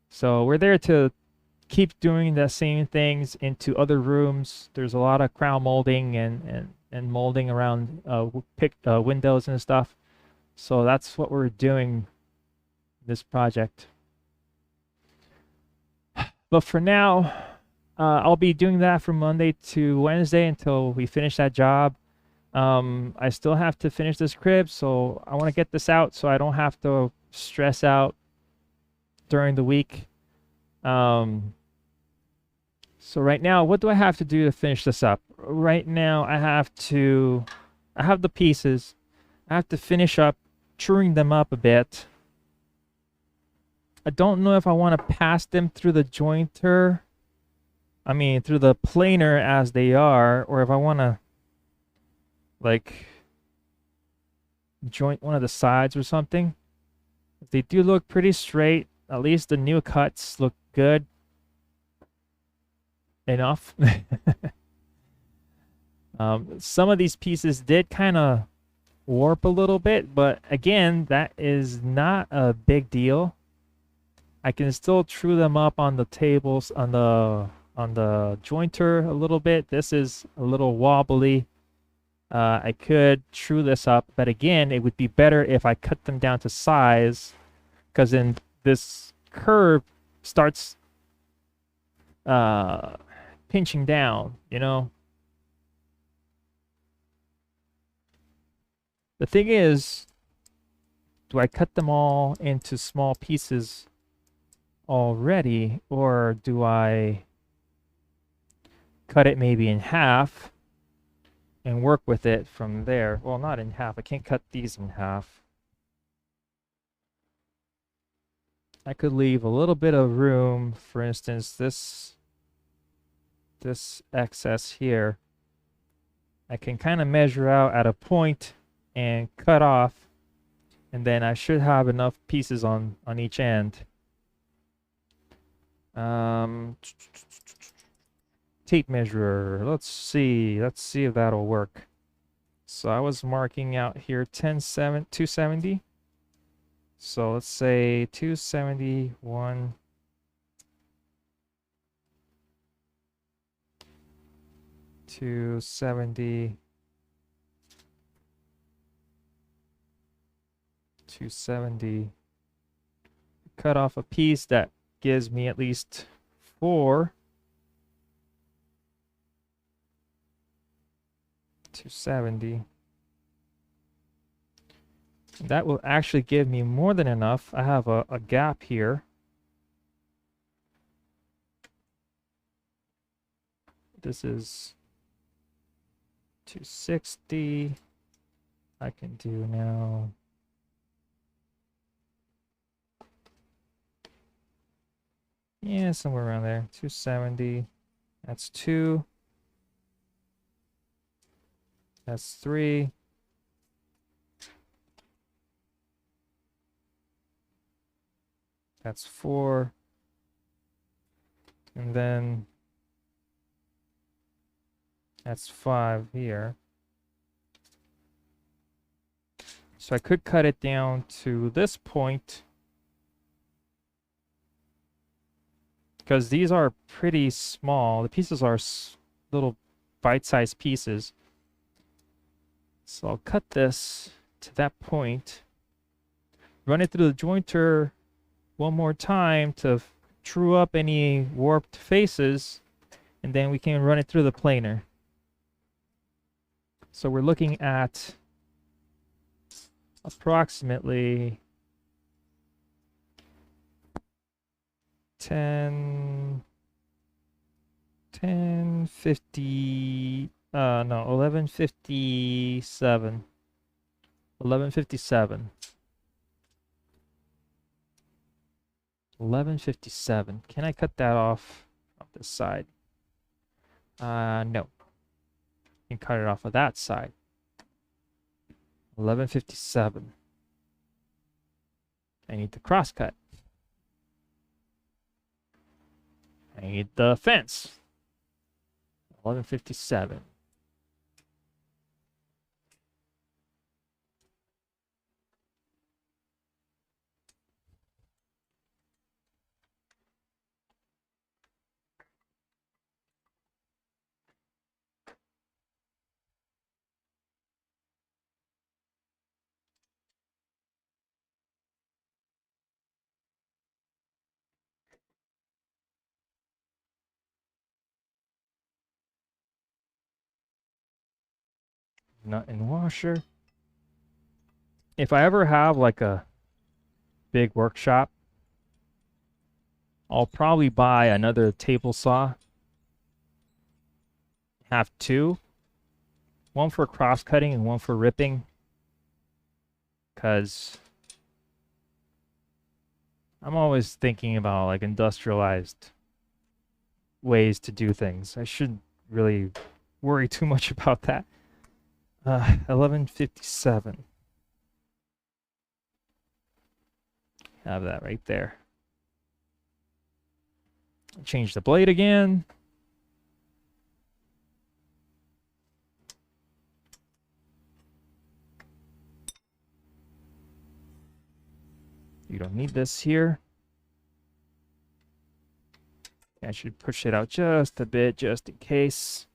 So we're there to keep doing the same things into other rooms. There's a lot of crown molding and molding around windows and stuff. So that's what we're doing this project. But for now, I'll be doing that from Monday to Wednesday until we finish that job. I still have to finish this crib, so I want to get this out so I don't have to stress out during the week. So right now, what do I have to do to finish this up? Right now, I have the pieces. I have to finish up truing them up a bit. I don't know if I want to pass them through the jointer. I mean, through the planer as they are, or if I want to, like, joint one of the sides or something. They do look pretty straight. At least the new cuts look good enough. Some of these pieces did kind of warp a little bit, but again, that is not a big deal. I can still true them up on the tables on the jointer a little bit. This is a little wobbly. I could true this up, but again, it would be better if I cut them down to size, because then this curve starts pinching down, you know? The thing is, do I cut them all into small pieces already, or do I cut it maybe in half and work with it from there? Well, not in half. I can't cut these in half. I could leave a little bit of room, for instance, this excess here. I can kind of measure out at a point and cut off, and then I should have enough pieces on each end. Tape measure. Let's see if that'll work. So I was marking out here 270. So let's say 271. 270. 270. Cut off a piece that gives me at least 4. 270. That will actually give me more than enough. I have a gap here. This is 260. I can do now. Yeah, somewhere around there. 270. That's 2. That's 3. That's 4. And then that's 5 here. So I could cut it down to this point, because these are pretty small. The pieces are little bite-sized pieces. So I'll cut this to that point, run it through the jointer one more time to true up any warped faces, and then we can run it through the planer. So we're looking at approximately 1157. 1157. 1157. Can I cut that off this side? No. You can cut it off of that side. 1157. I need the cross cut. I need the fence. 1157. Nut and washer. If I ever have like a big workshop, I'll probably buy another table saw. Have 2. One for cross cutting and one for ripping. Because I'm always thinking about like industrialized ways to do things. I shouldn't really worry too much about that. 1157. Have that right there. Change the blade again. You don't need this here. I should push it out just a bit, just in case.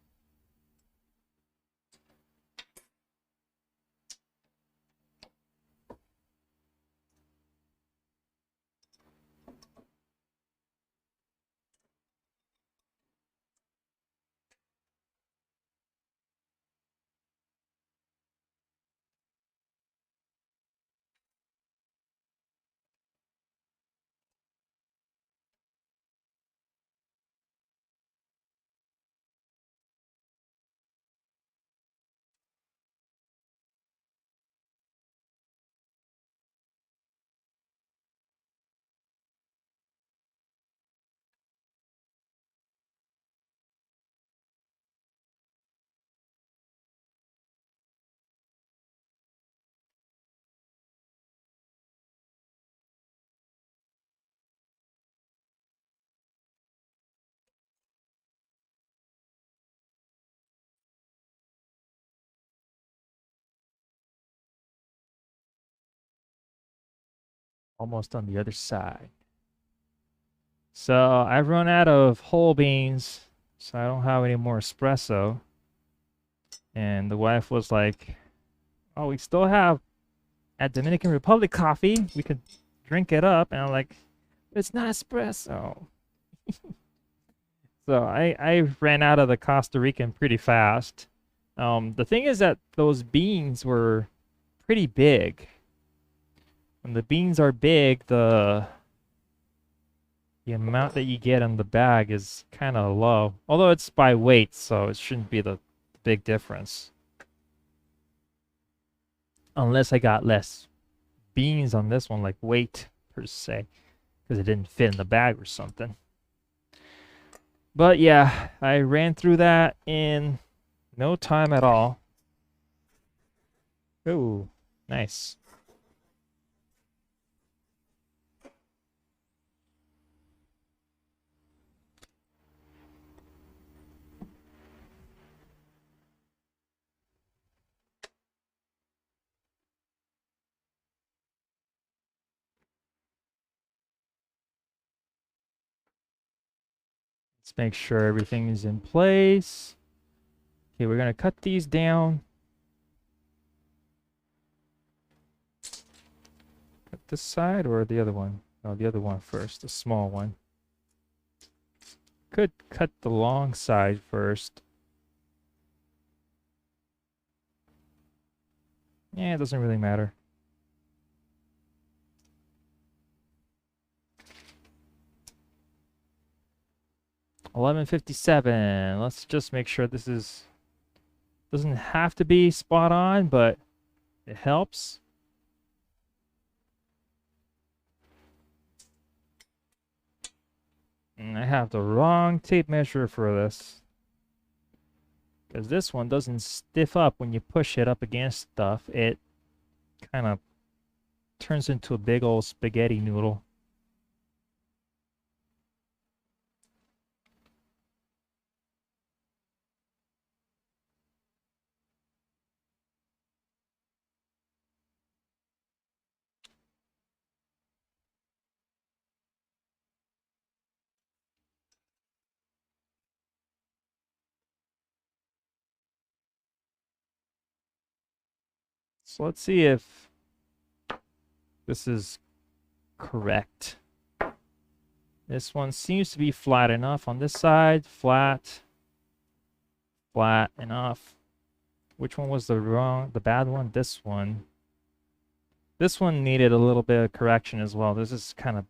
Almost on the other side. So I've run out of whole beans, so I don't have any more espresso. And the wife was like, "Oh, we still have at Dominican Republic coffee. We could drink it up." And I'm like, "It's not espresso." So I ran out of the Costa Rican pretty fast. The thing is that those beans were pretty big. When the beans are big, the amount that you get in the bag is kind of low. Although it's by weight, so it shouldn't be the big difference. Unless I got less beans on this one, like weight per se, because it didn't fit in the bag or something. But yeah, I ran through that in no time at all. Ooh, nice. Let's make sure everything is in place. Okay, we're gonna cut these down. Cut this side or the other one? No, the other one first, the small one. Could cut the long side first. Yeah, it doesn't really matter. $11.57. Let's just make sure this is doesn't have to be spot on, but it helps. And I have the wrong tape measure for this. Because this one doesn't stiff up when you push it up against stuff. It kind of turns into a big old spaghetti noodle. So let's see if this is correct. This one seems to be flat enough on this side. Flat. Flat enough. Which one was the bad one? This one. This one needed a little bit of correction as well. This is kind of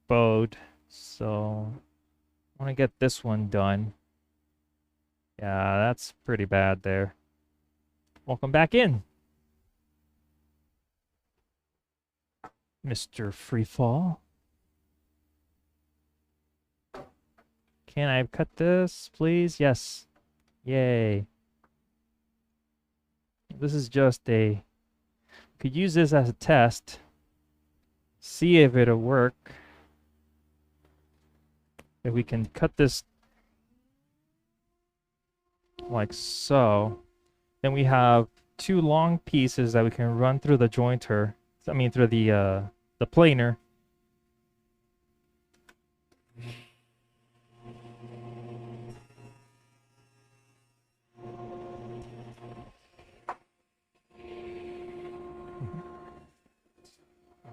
bowed. So I want to get this one done. Yeah, that's pretty bad there. Welcome back in, Mr. Freefall. Can I cut this, please? Yes. Yay. This is just a... Could use this as a test. See if it'll work. If we can cut this like so, then we have two long pieces that we can run through the jointer. I mean, through the the planer.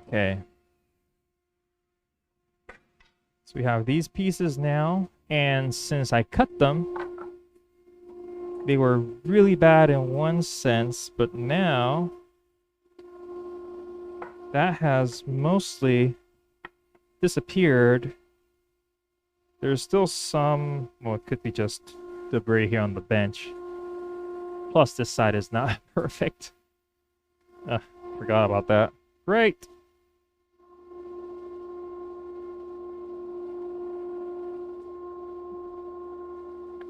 Okay. So we have these pieces now, and since I cut them, they were really bad in one sense, but now that has mostly disappeared. There's still some, well, it could be just debris here on the bench. Plus, this side is not perfect. Forgot about that. Great.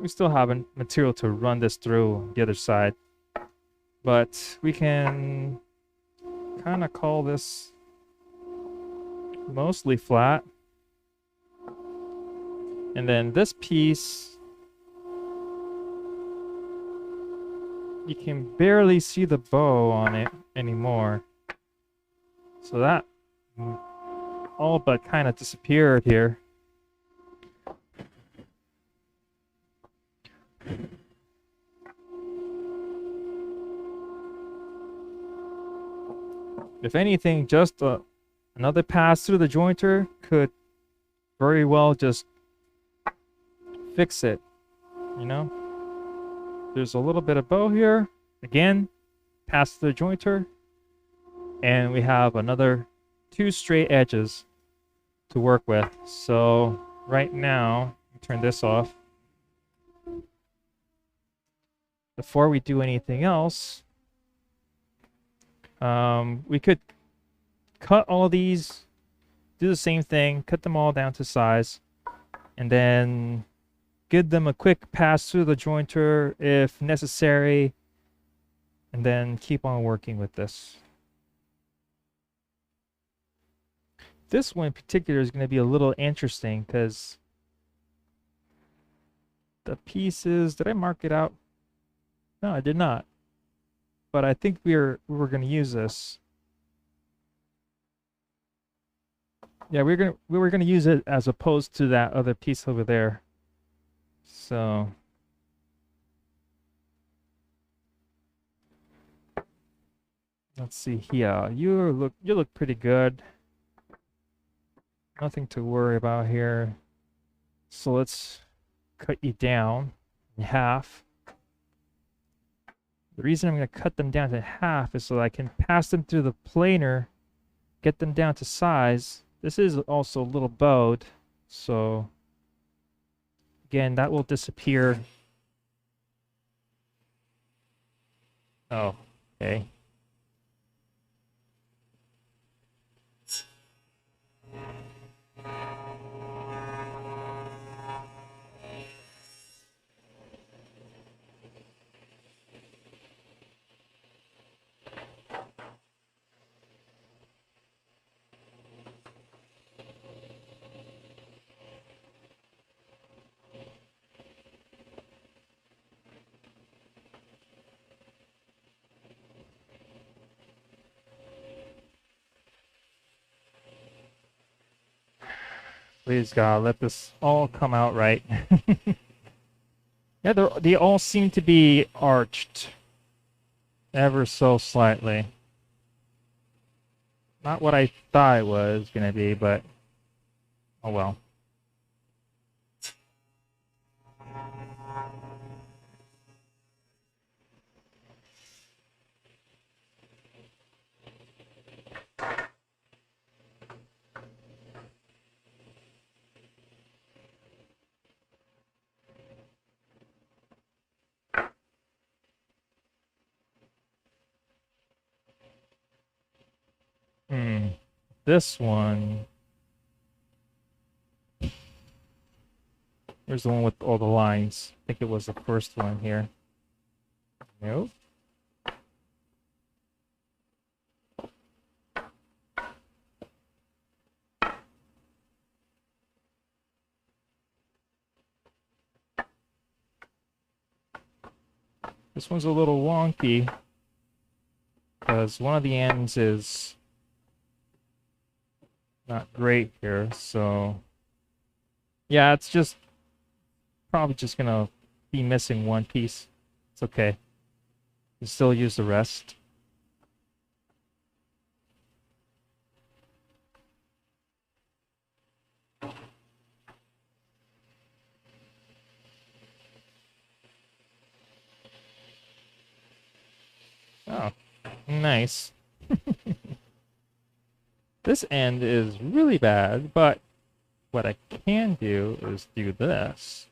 We still have material to run this through the other side, but we can kind of call this mostly flat. And then this piece, you can barely see the bow on it anymore. So that all but kind of disappeared here. If anything, just another pass through the jointer could very well just fix it, you know? There's a little bit of bow here. Again, pass through the jointer. And we have another 2 straight edges to work with. So right now, turn this off. Before we do anything else, we could cut all these, do the same thing, cut them all down to size, and then give them a quick pass through the jointer if necessary, and then keep on working with this. This one in particular is going to be a little interesting because the pieces, did I mark it out? No, I did not. But I think we were going to use this. Yeah, we were going to use it as opposed to that other piece over there. So let's see here. You look pretty good. Nothing to worry about here. So let's cut you down in half. The reason I'm going to cut them down to half is so that I can pass them through the planer, get them down to size. This is also a little bowed, so again, that will disappear. Oh, okay. Please God, let this all come out right. Yeah, they all seem to be arched ever so slightly. Not what I thought it was gonna be, but oh well. This one. Here's the one with all the lines. I think it was the first one here. Nope. This one's a little wonky because one of the ends is not great here, so yeah, it's just probably just gonna be missing one piece. It's okay. You still use the rest. Oh, nice. This end is really bad, but what I can do is do this.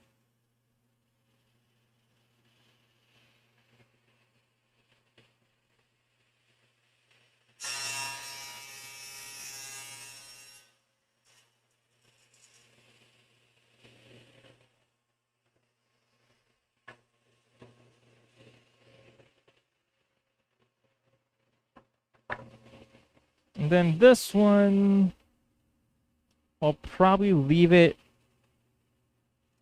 And then this one, I'll probably leave it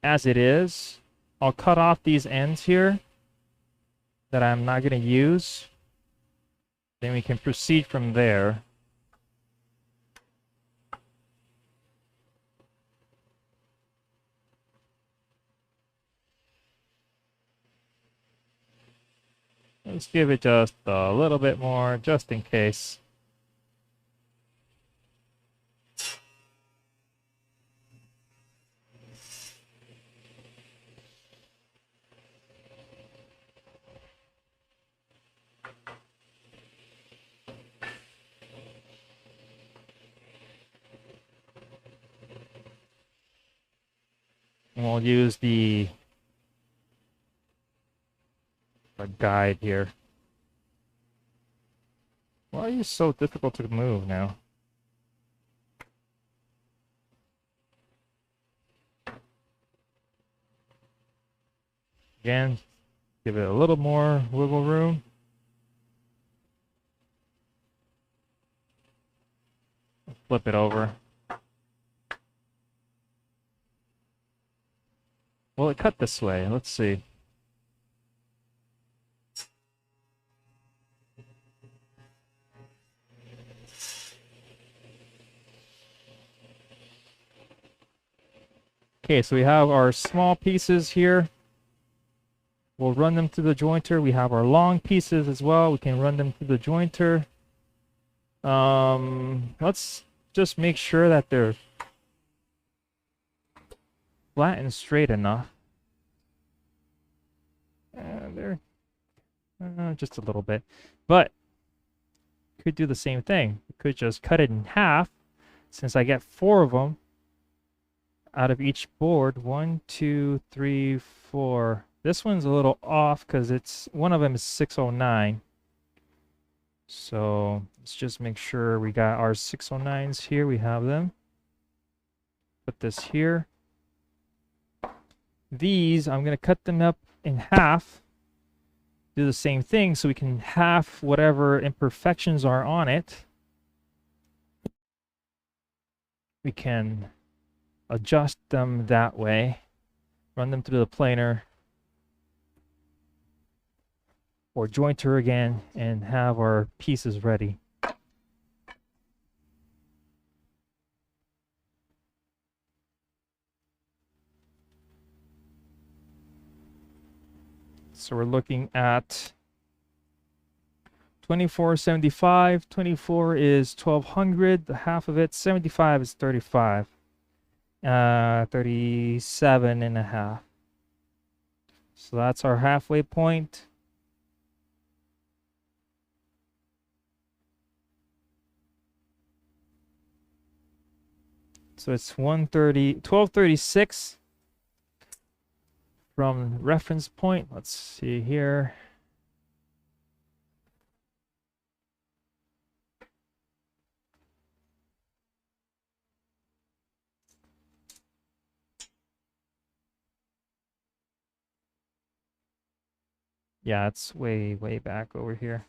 as it is. I'll cut off these ends here that I'm not going to use. Then we can proceed from there. Let's give it just a little bit more, just in case. And we'll use the guide here. Why are you so difficult to move now? Again, give it a little more wiggle room. Flip it over. Will it cut this way? Let's see. Okay, so we have our small pieces here. We'll run them through the jointer. We have our long pieces as well. We can run them through the jointer. Let's just make sure that they're flat and straight enough. They're just a little bit, but could do the same thing. We could just cut it in half, since I get 4 of them out of each board. 1, 2, 3, 4. This one's a little off because it's one of them is 609. So let's just make sure we got our 609s here. We have them. Put this here. These, I'm going to cut them up in half. Do the same thing so we can half whatever imperfections are on it. We can adjust them that way. Run them through the planer or jointer again and have our pieces ready. So we're looking at 2475. 24 is 1200. The half of it, 75 is 35. 37 and a half. So that's our halfway point. So it's 1236 from reference point. Let's see here. Yeah, it's way back over here.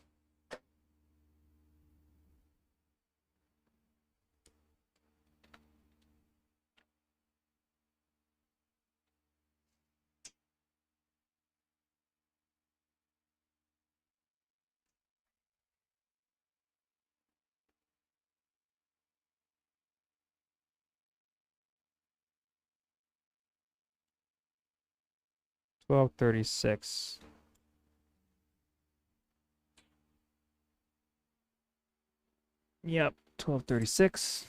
1236. Yep, 1236.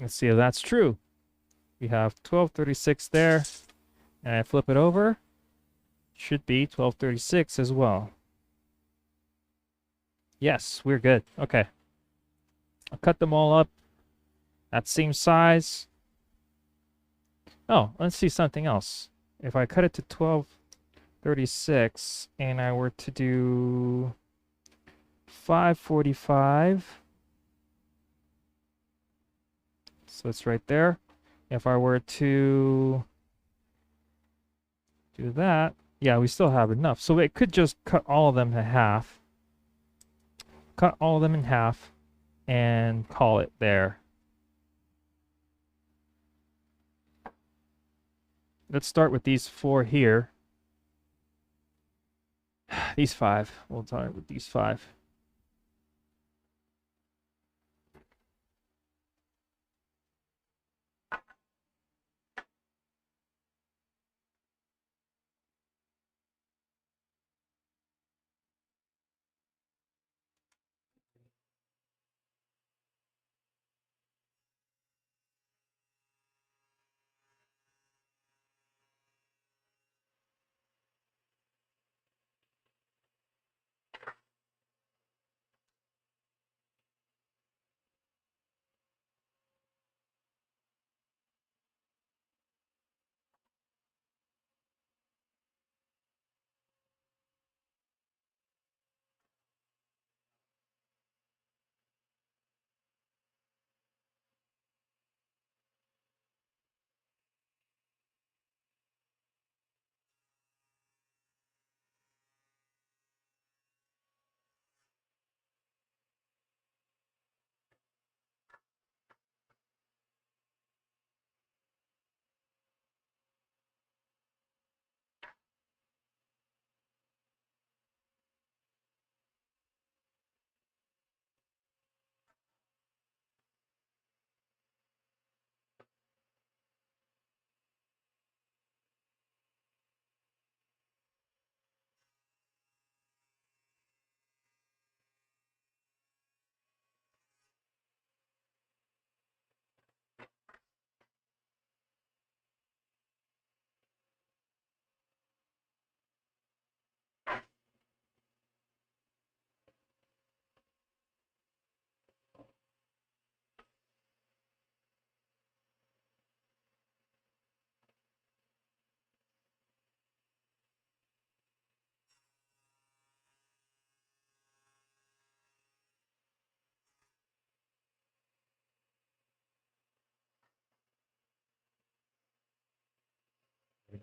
Let's see if that's true. We have 1236 there, and I flip it over. Should be 1236 as well. Yes, we're good. Okay. I'll cut them all up that same size. Oh, let's see something else. If I cut it to 1236 and I were to do 545, so it's right there. If I were to do that, yeah, we still have enough. So it could just cut all of them in half. Cut all of them in half and call it there. Let's start with these 4 here. These 5. We'll start with these 5.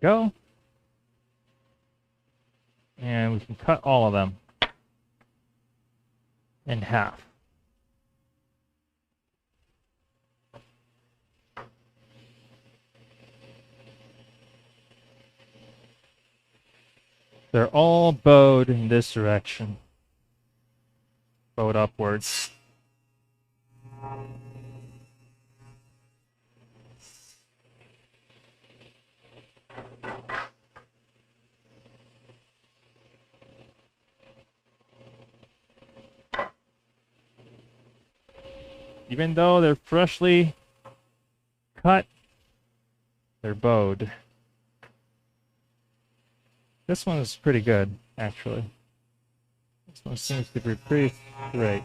There we go. And we can cut all of them in half. They're all bowed in this direction. Bowed upwards. Even though they're freshly cut, they're bowed. This one is pretty good, actually. This one seems to be pretty straight.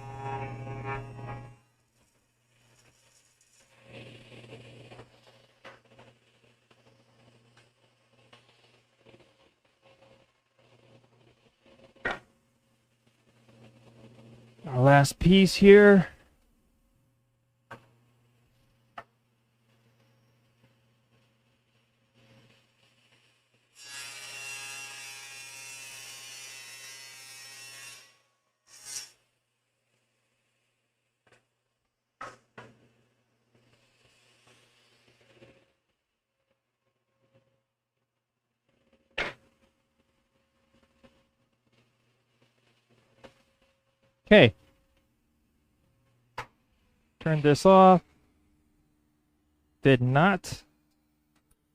Our last piece here. Okay. Turn this off. did not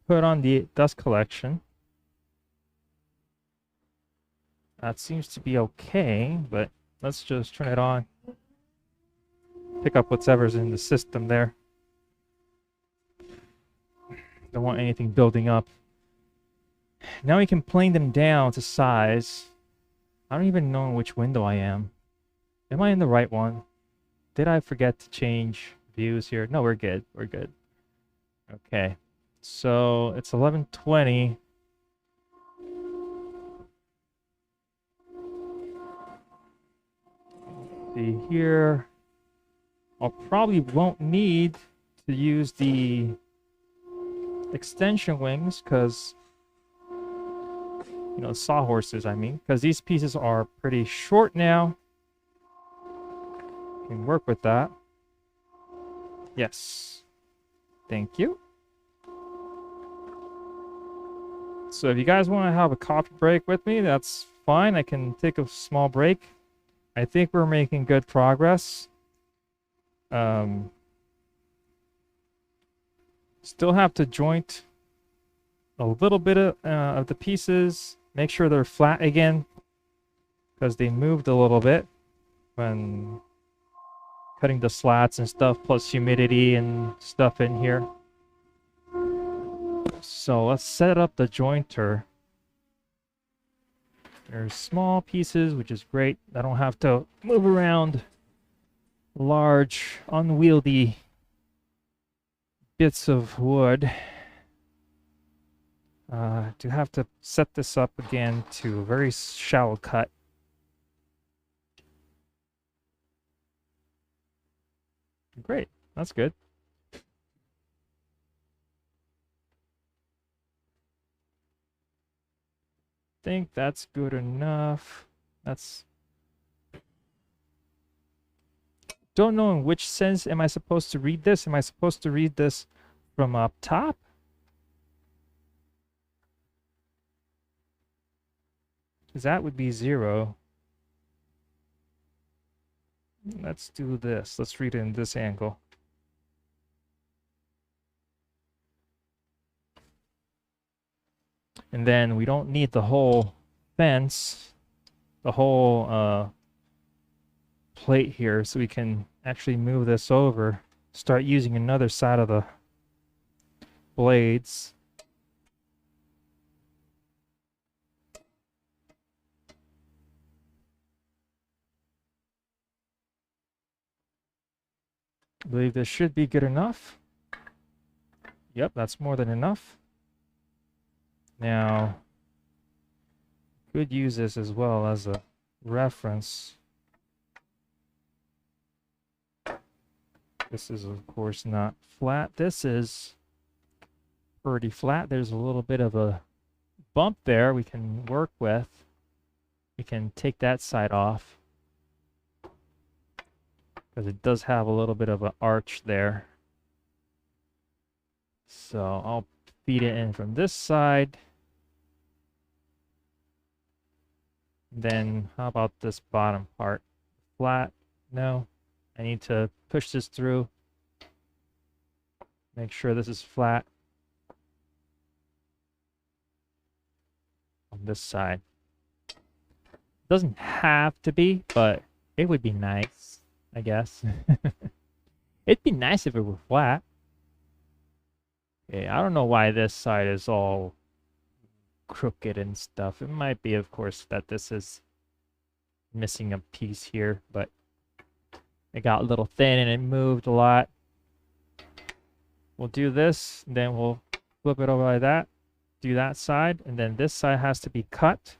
put on the dust collection. That seems to be okay, but let's just turn it on. Pick up whatever's in the system there. Don't want anything building up. Now we can plane them down to size. I don't even know which window I am. Am I in the right one? Did I forget to change views here? No, we're good. We're good. Okay. So it's 11:20. See here. I probably won't need to use the extension wings because, you know, sawhorses, I mean, because these pieces are pretty short now. Can work with that. Yes. Thank you. So if you guys want to have a coffee break with me, that's fine. I can take a small break. I think we're making good progress. Still have to joint a little bit of the pieces. Make sure they're flat again because they moved a little bit when cutting the slats and stuff, plus humidity and stuff in here. So let's set up the jointer. There's small pieces, which is great. I don't have to move around large, unwieldy bits of wood. To have to set this up again to a very shallow cut. Great, that's good. Think that's good enough. That's... Don't know in which sense am I supposed to read this. Am I supposed to read this from up top? Because that would be 0. Let's do this. Let's read it in this angle. And then we don't need the whole fence, the whole plate here, so we can actually move this over, start using another side of the blades. I believe this should be good enough. Yep, that's more than enough. Now, could use this as well as a reference. This is, of course, not flat. This is pretty flat. There's a little bit of a bump there we can work with. We can take that side off because it does have a little bit of an arch there. So I'll feed it in from this side. Then how about this bottom part? Flat? No. I need to push this through. Make sure this is flat on this side. Doesn't have to be, but it would be nice, I guess. It'd be nice if it were flat. Okay, I don't know why this side is all crooked and stuff. It might be, of course, that this is missing a piece here, but it got a little thin and it moved a lot. We'll do this, then we'll flip it over like that, do that side, and then this side has to be cut.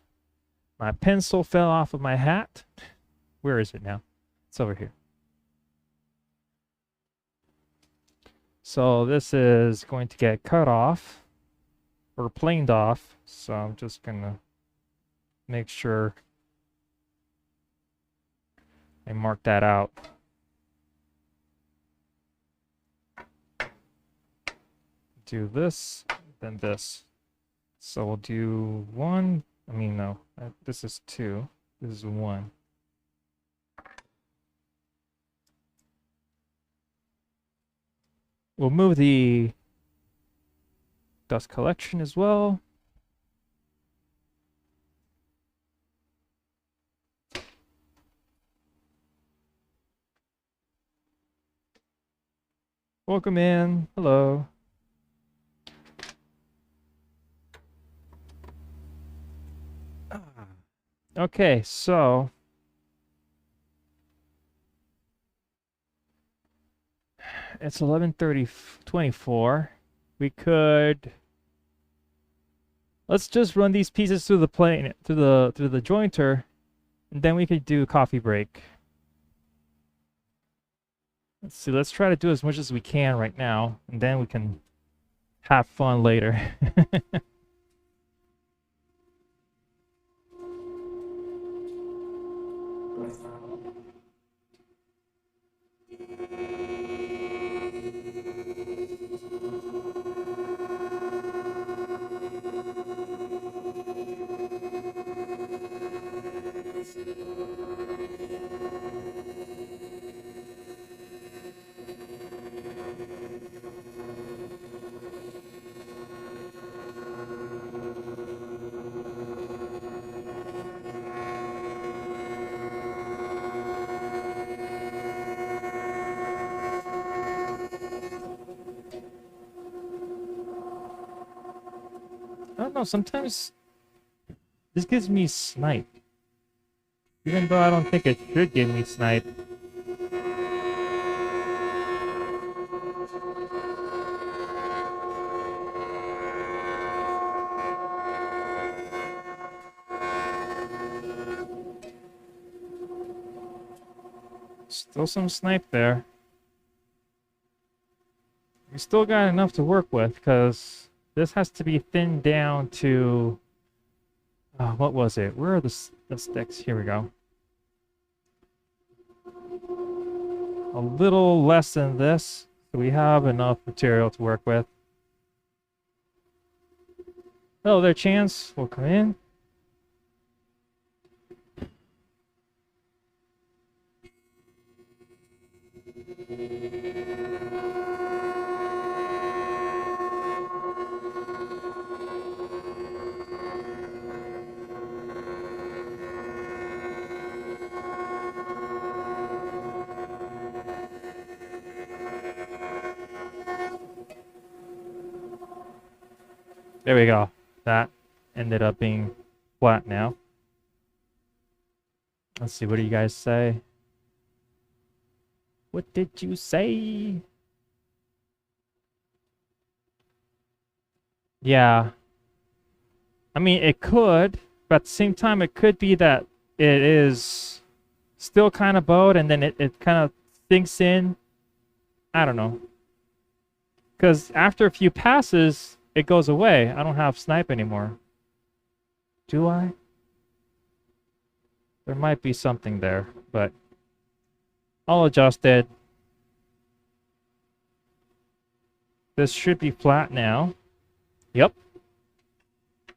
My pencil fell off of my hat. Where is it now? It's over here. So this is going to get cut off or planed off. So I'm just gonna make sure I mark that out. Do this, then this. So we'll do 1. I mean, no, this is 2. This is 1. We'll move the dust collection as well. Welcome in. Hello. Okay, so it's 11:24. We could let's just run these pieces through the plane through the jointer, and then we could do a coffee break. Let's see, let's try to do as much as we can right now, and then we can have fun later. I don't know, sometimes this gives me snipe. Even though I don't think it should give me snipe. Still some snipe there. We still got enough to work with, because this has to be thinned down to... what was it? Where are the sticks? Here we go. A little less than this, so we have enough material to work with. Hello there, Chance. Welcome in. There we go. That ended up being flat now. Let's see, what do you guys say? What did you say? Yeah. I mean, it could, but at the same time, it could be that it is still kind of bowed and then it kind of sinks in. I don't know. Because after a few passes, it goes away. I don't have snipe anymore. Do I? There might be something there, but I'll adjust it. This should be flat now. Yep.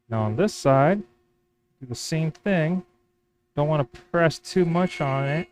Now on this side, do the same thing. Don't want to press too much on it.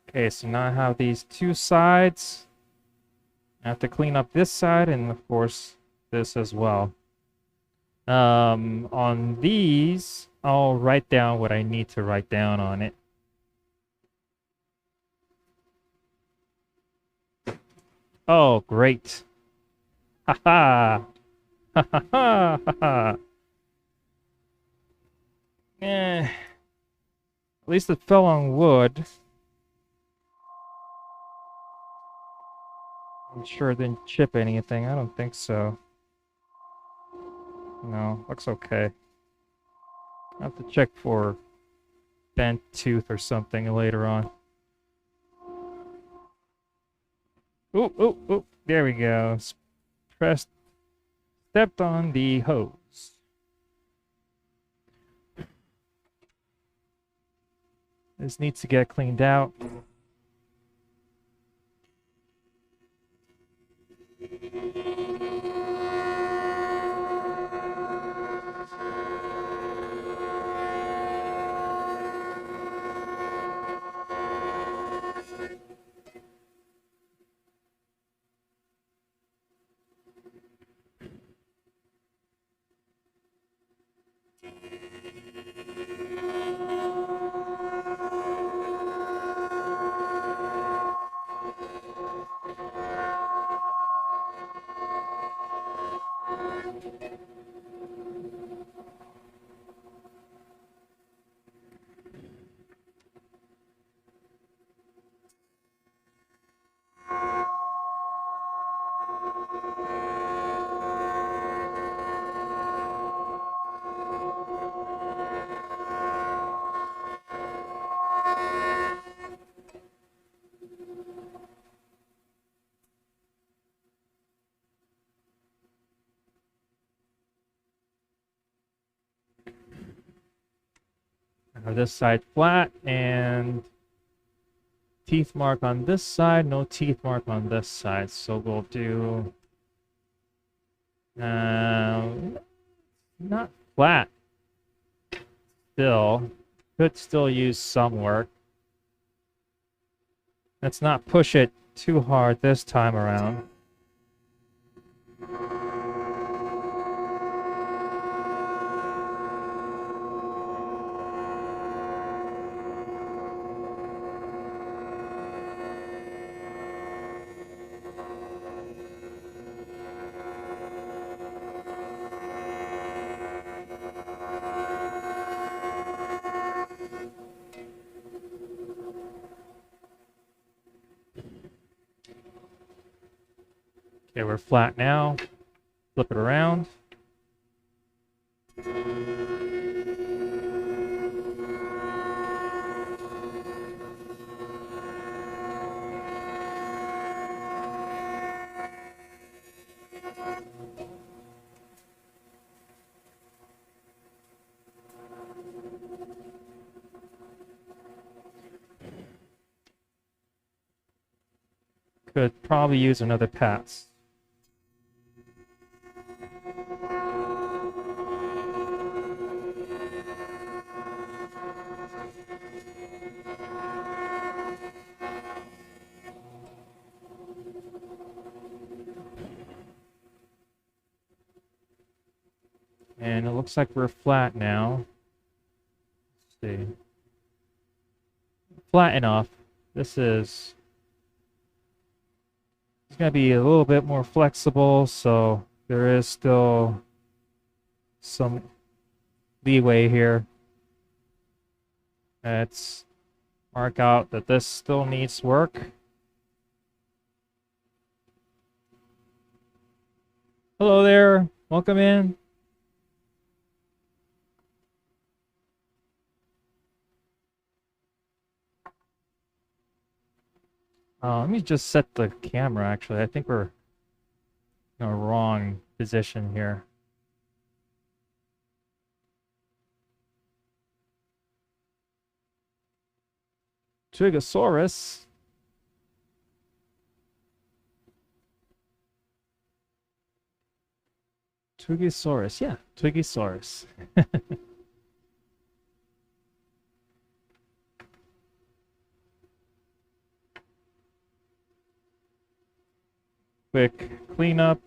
Okay, so now I have these two sides. I have to clean up this side and of course this as well. On these, I'll write down what I need to write down on it. Oh, great. Ha ha. Ha ha ha ha. Eh. At least it fell on wood. I'm sure it didn't chip anything. I don't think so. No, looks okay. I have to check for bent tooth or something later on. Oop, oop, oop. There we go. Stepped on the hose. This needs to get cleaned out. I have this side flat and teeth mark on this side, no teeth mark on this side. So we'll do not flat. Still, could still use some work. Let's not push it too hard this time around. Okay, we're flat now. Flip it around. Could probably use another pass. And it looks like we're flat now. Let's see. Flat enough. This is... It's going to be a little bit more flexible, so there is still some leeway here. Let's mark out that this still needs work. Hello there. Welcome in. Let me just set the camera, actually. I think we're in a wrong position here. Trigosaurus. Twiggysaurus, yeah, Twiggysaurus. Quick cleanup.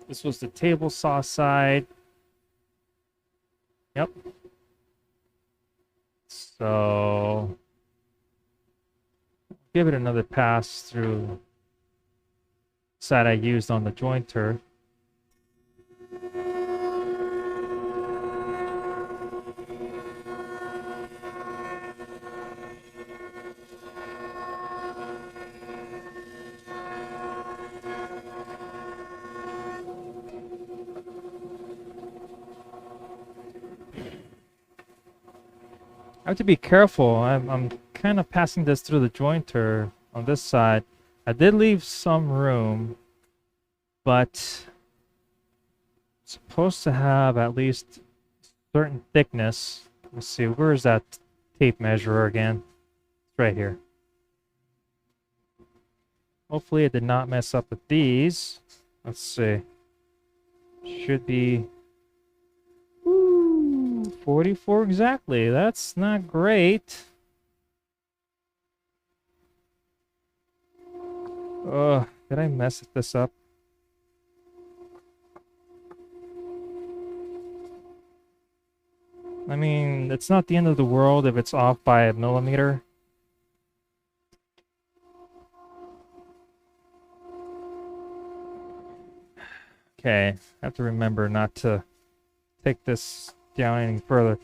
This was the table saw side. Yep. So give it another pass through side I used on the jointer. I have to be careful. I'm kind of passing this through the jointer on this side. I did leave some room, but it's supposed to have at least certain thickness. Let's see, where's that tape measure again? It's right here. Hopefully it did not mess up with these. Let's see. Should be 44 exactly. That's not great. Did I mess this up? I mean, it's not the end of the world if it's off by a millimeter. Okay, I have to remember not to take this down any further.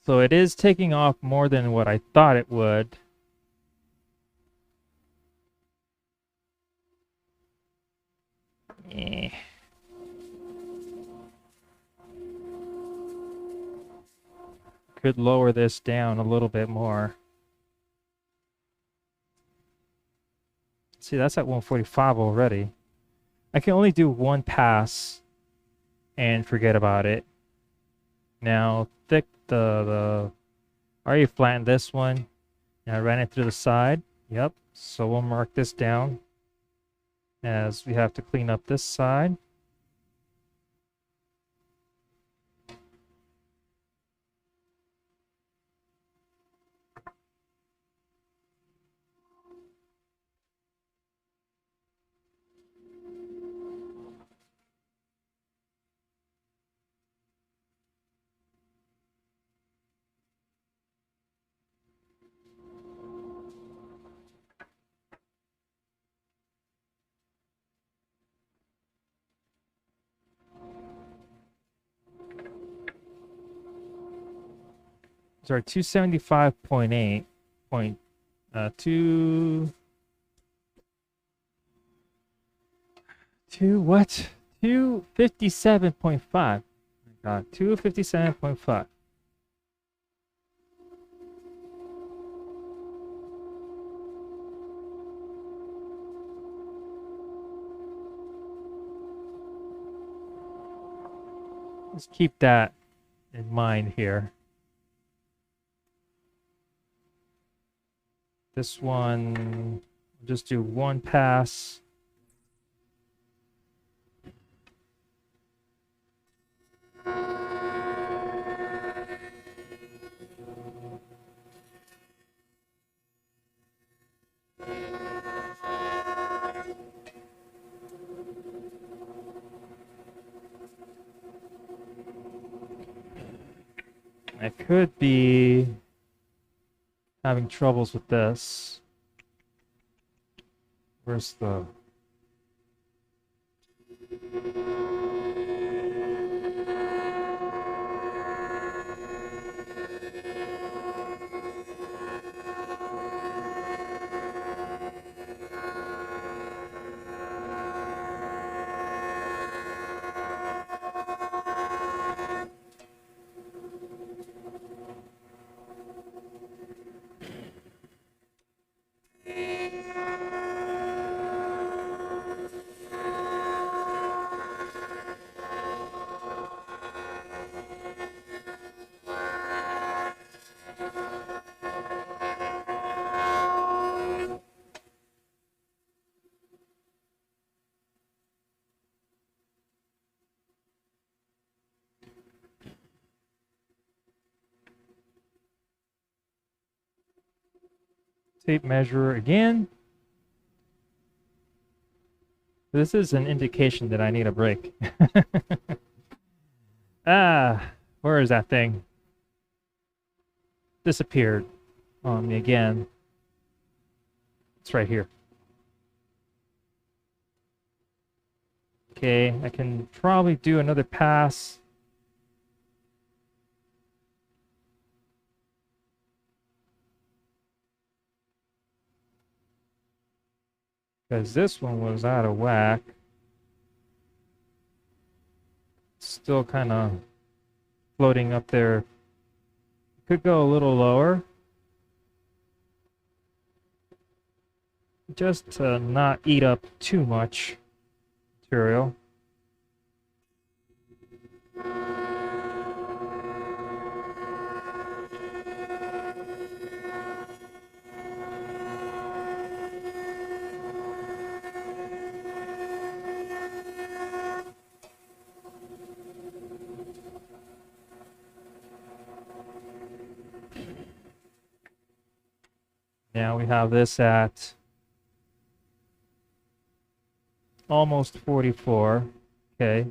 So it is taking off more than what I thought it would. Eh. Could lower this down a little bit more. See, that's at 145 already. I can only do one pass and forget about it. Now, I already flattened this one. And I ran it through the side. Yep. So we'll mark this down as we have to clean up this side. So our 275.8 point 257.5. God, 257.5. Let's keep that in mind here. This one, just do one pass. I could be having troubles with this. Where's the... tape measure again. This is an indication that I need a break. Where is that thing? Disappeared on me again. It's right here. Okay, I can probably do another pass. Because this one was out of whack. Still kind of floating up there. Could go a little lower. Just to not eat up too much material. Now we have this at almost 44. Okay.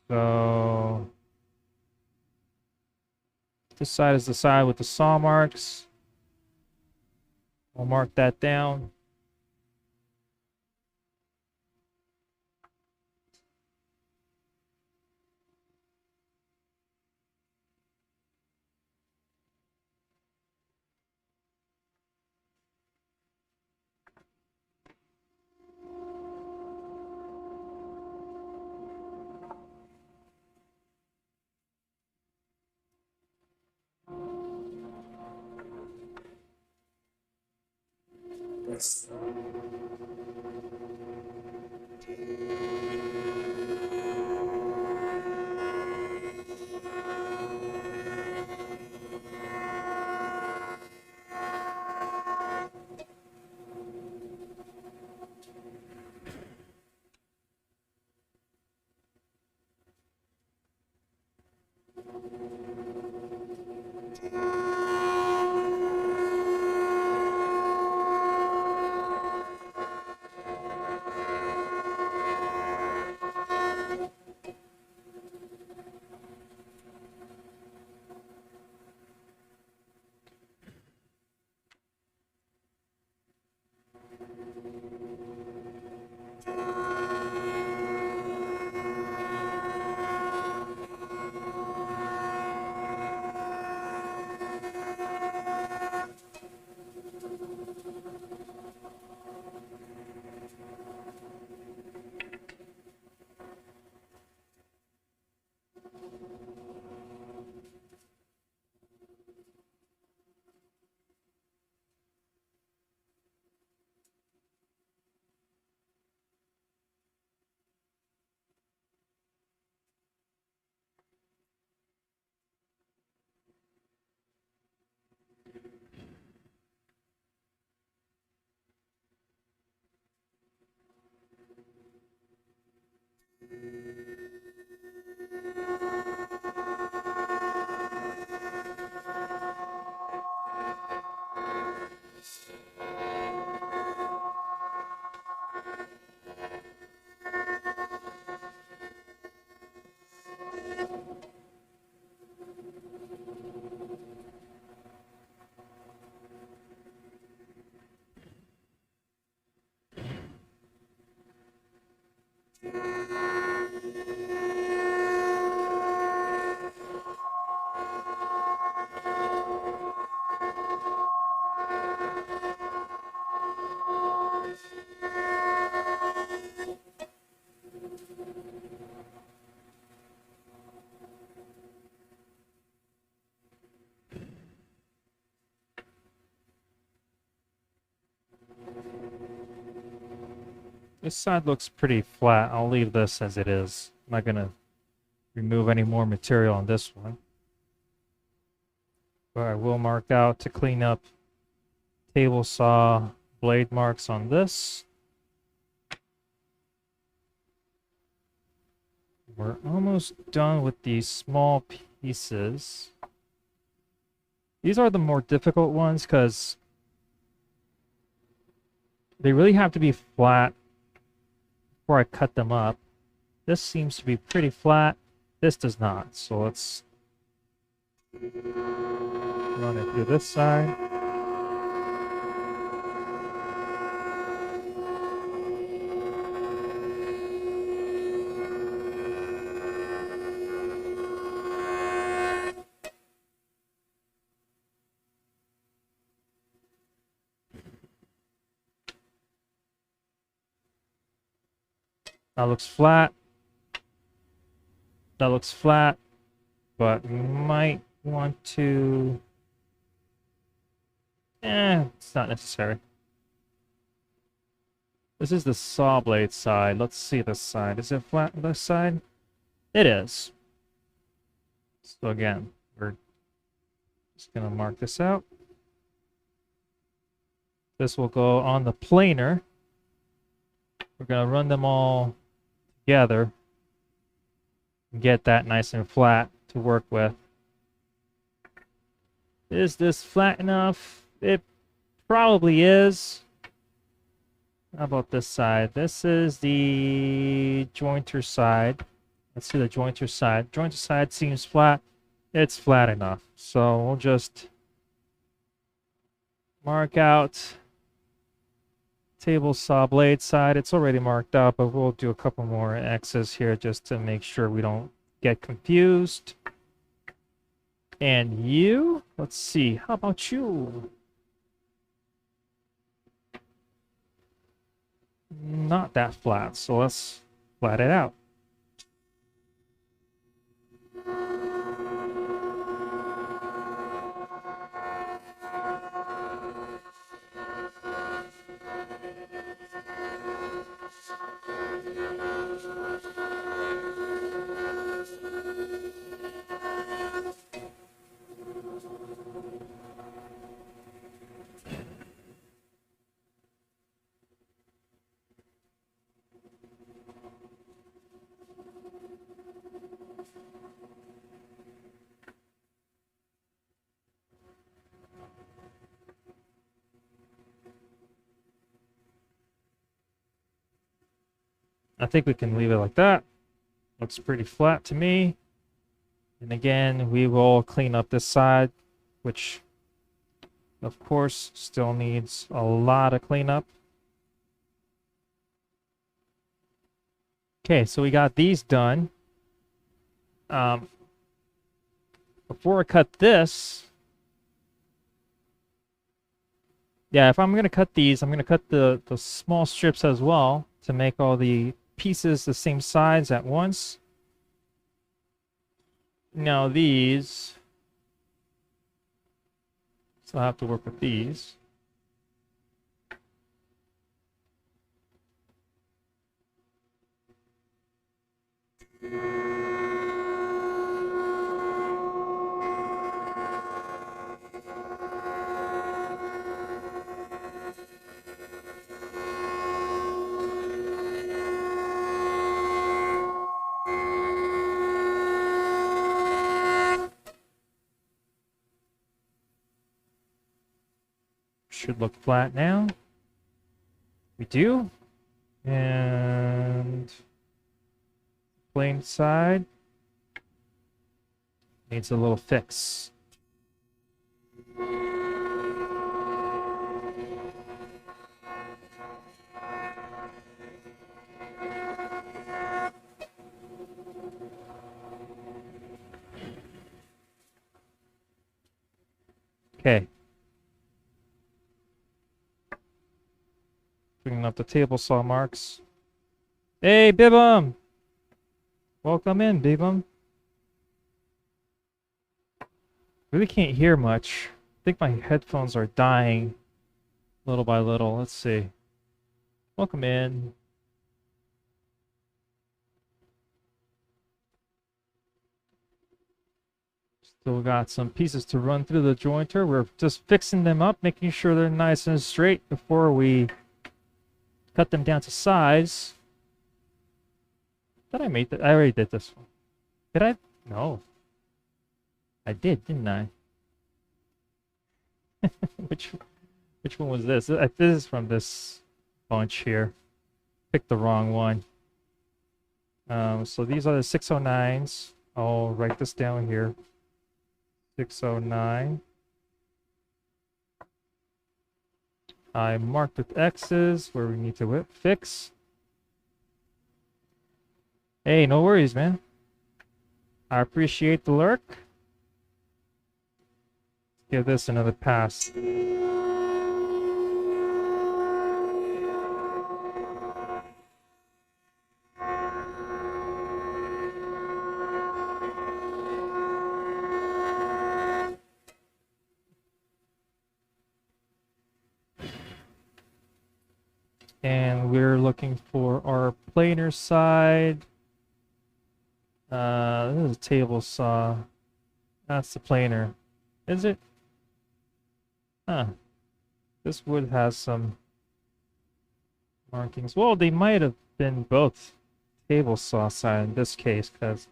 So this side is the side with the saw marks. I'll mark that down. This side looks pretty flat. I'll leave this as it is. I'm not gonna remove any more material on this one. But I will mark out to clean up table saw blade marks on this. We're almost done with these small pieces. These are the more difficult ones because they really have to be flat before I cut them up. This seems to be pretty flat. This does not. So let's run it through this side. That looks flat. That looks flat, but we might want to... it's not necessary. This is the saw blade side. Let's see this side. Is it flat on this side? It is. So again, we're just going to mark this out. This will go on the planer. We're going to run them all together and get that nice and flat to work with. Is this flat enough? It probably is. How about this side? This is the jointer side. Let's see the jointer side. Jointer side seems flat. It's flat enough. So we'll just mark out table saw blade side. It's already marked out, but we'll do a couple more X's here just to make sure we don't get confused. And you, let's see, how about you? Not that flat, so let's flat it out. I think we can leave it like that. Looks pretty flat to me. And again, we will clean up this side, which of course still needs a lot of cleanup. Okay, so we got these done. Before I cut this, yeah, if I'm going to cut these, I'm going to cut the small strips as well to make all the pieces the same size at once. Now these, so I'll have to work with these. Should look flat now. We do. And plain side needs a little fix. Okay. Bringing up the table saw marks. Hey, Bibum! Welcome in, Bibum. Really can't hear much. I think my headphones are dying little by little. Let's see. Welcome in. Still got some pieces to run through the jointer. We're just fixing them up, making sure they're nice and straight before we cut them down to size. Did I make that? I already did this one. Did I? No. I did, didn't I? Which one was this? This is from this bunch here. Picked the wrong one. So these are the 609s. I'll write this down here. 609. I marked with X's where we need to fix. Hey, no worries, man. I appreciate the lurk. Give this another pass. And we're looking for our planer side. This is a table saw. That's the planer. Is it? Huh. This wood has some markings. Well, they might have been both table saw side in this case, because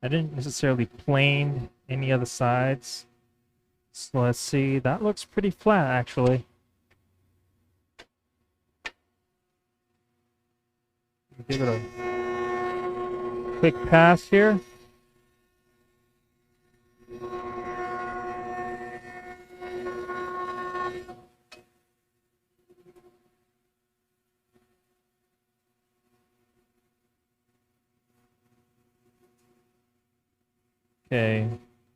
I didn't necessarily plane any of the sides. So let's see. That looks pretty flat, actually. Give it a quick pass here. Okay,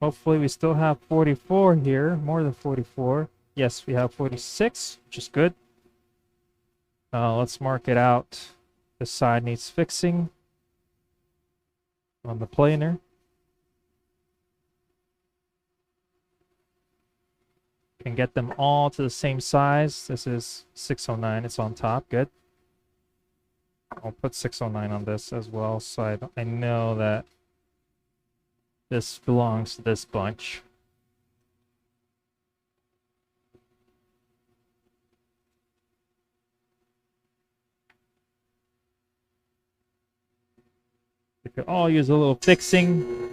hopefully we still have 44 here, more than 44. Yes, we have 46, which is good. Let's mark it out. This side needs fixing on the planer. Can get them all to the same size. This is 609, it's on top, good. I'll put 609 on this as well, so I know that this belongs to this bunch. We could all use a little fixing.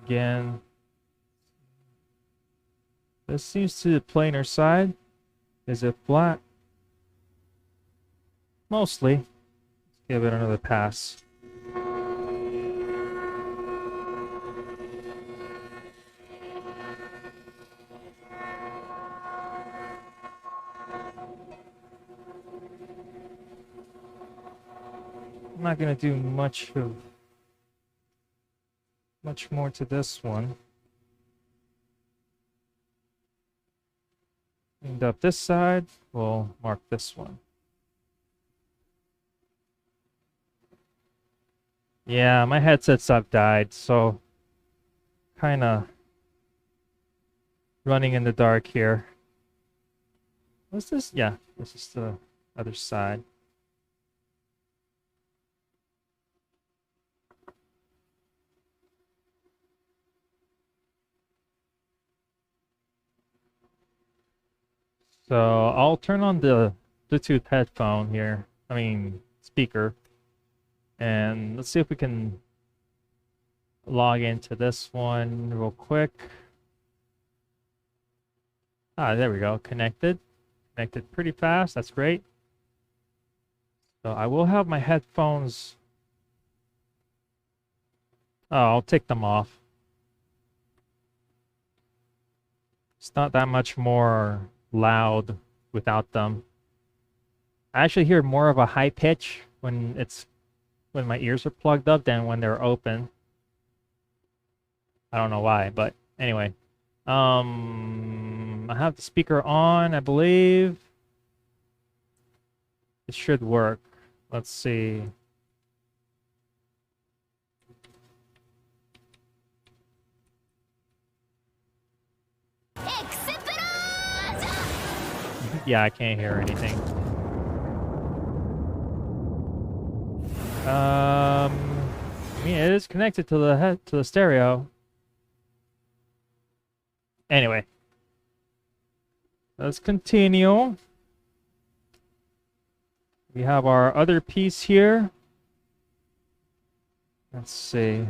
Again, this seems to the planar side. Is it flat? Mostly. Let's give it another pass. I'm not gonna do much more to this one. Cleaned up this side, we'll mark this one. Yeah, my headsets have died, so kinda running in the dark here. What's this? Yeah, this is the other side. So I'll turn on the Bluetooth headphone here. I mean, speaker. And let's see if we can log into this one real quick. Ah, there we go. Connected. Connected pretty fast. That's great. So I will have my headphones. Oh, I'll take them off. It's not that much more loud without them. I actually hear more of a high pitch when my ears are plugged up than when they're open. I don't know why, but anyway. I have the speaker on, I believe. It should work. Let's see. Yeah, I can't hear anything. I mean, it is connected to the stereo. Anyway, let's continue. We have our other piece here. Let's see.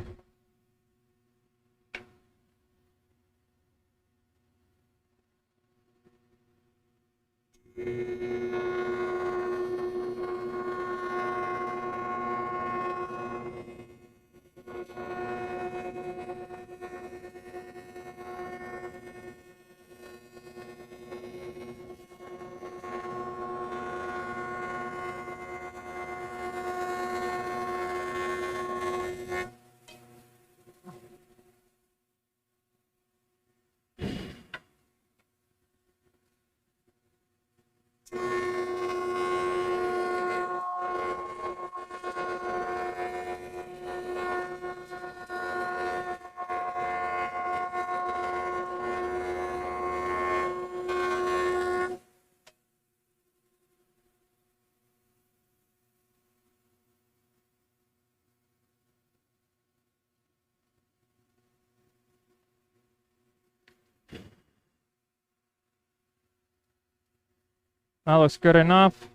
That looks good enough.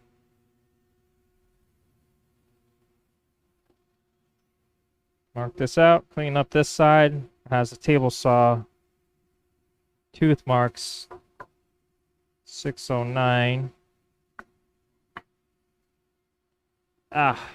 Mark this out, clean up this side. It has a table saw. Tooth marks. 609. Ah.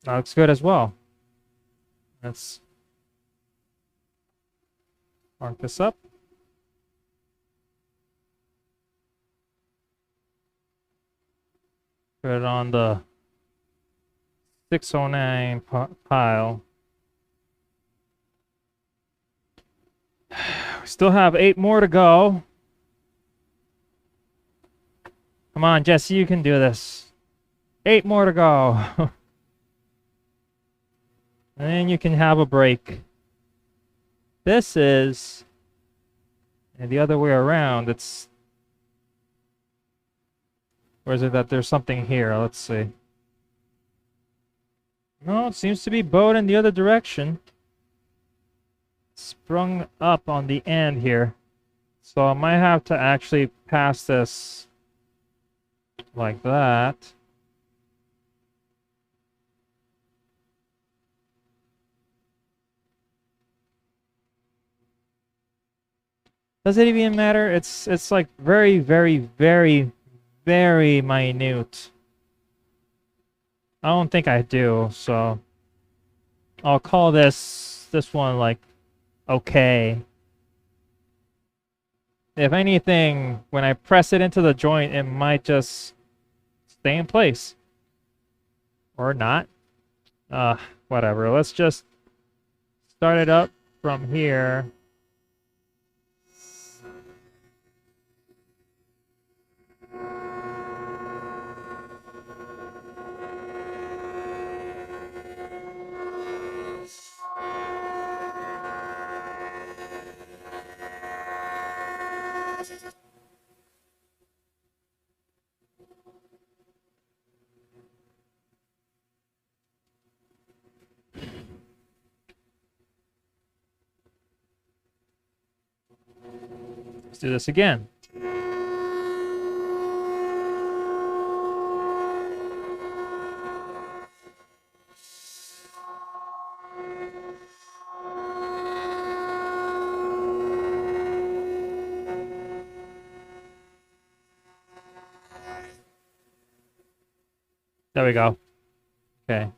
That looks good as well. Let's mark this up. Put it on the 609 pile. We still have 8 more to go. Come on, Jesse, you can do this. 8 more to go. And then you can have a break. This is the other way around. It's... Or is it that there's something here? Let's see. No, it seems to be bowed in the other direction. Sprung up on the end here. So I might have to actually pass this like that. Does it even matter? It's like very, very, very, very minute. I don't think I do, so I'll call this one like okay. If anything, when I press it into the joint, it might just stay in place. Or not. Whatever. Let's just start it up from here. Let's do this again. There we go. Okay.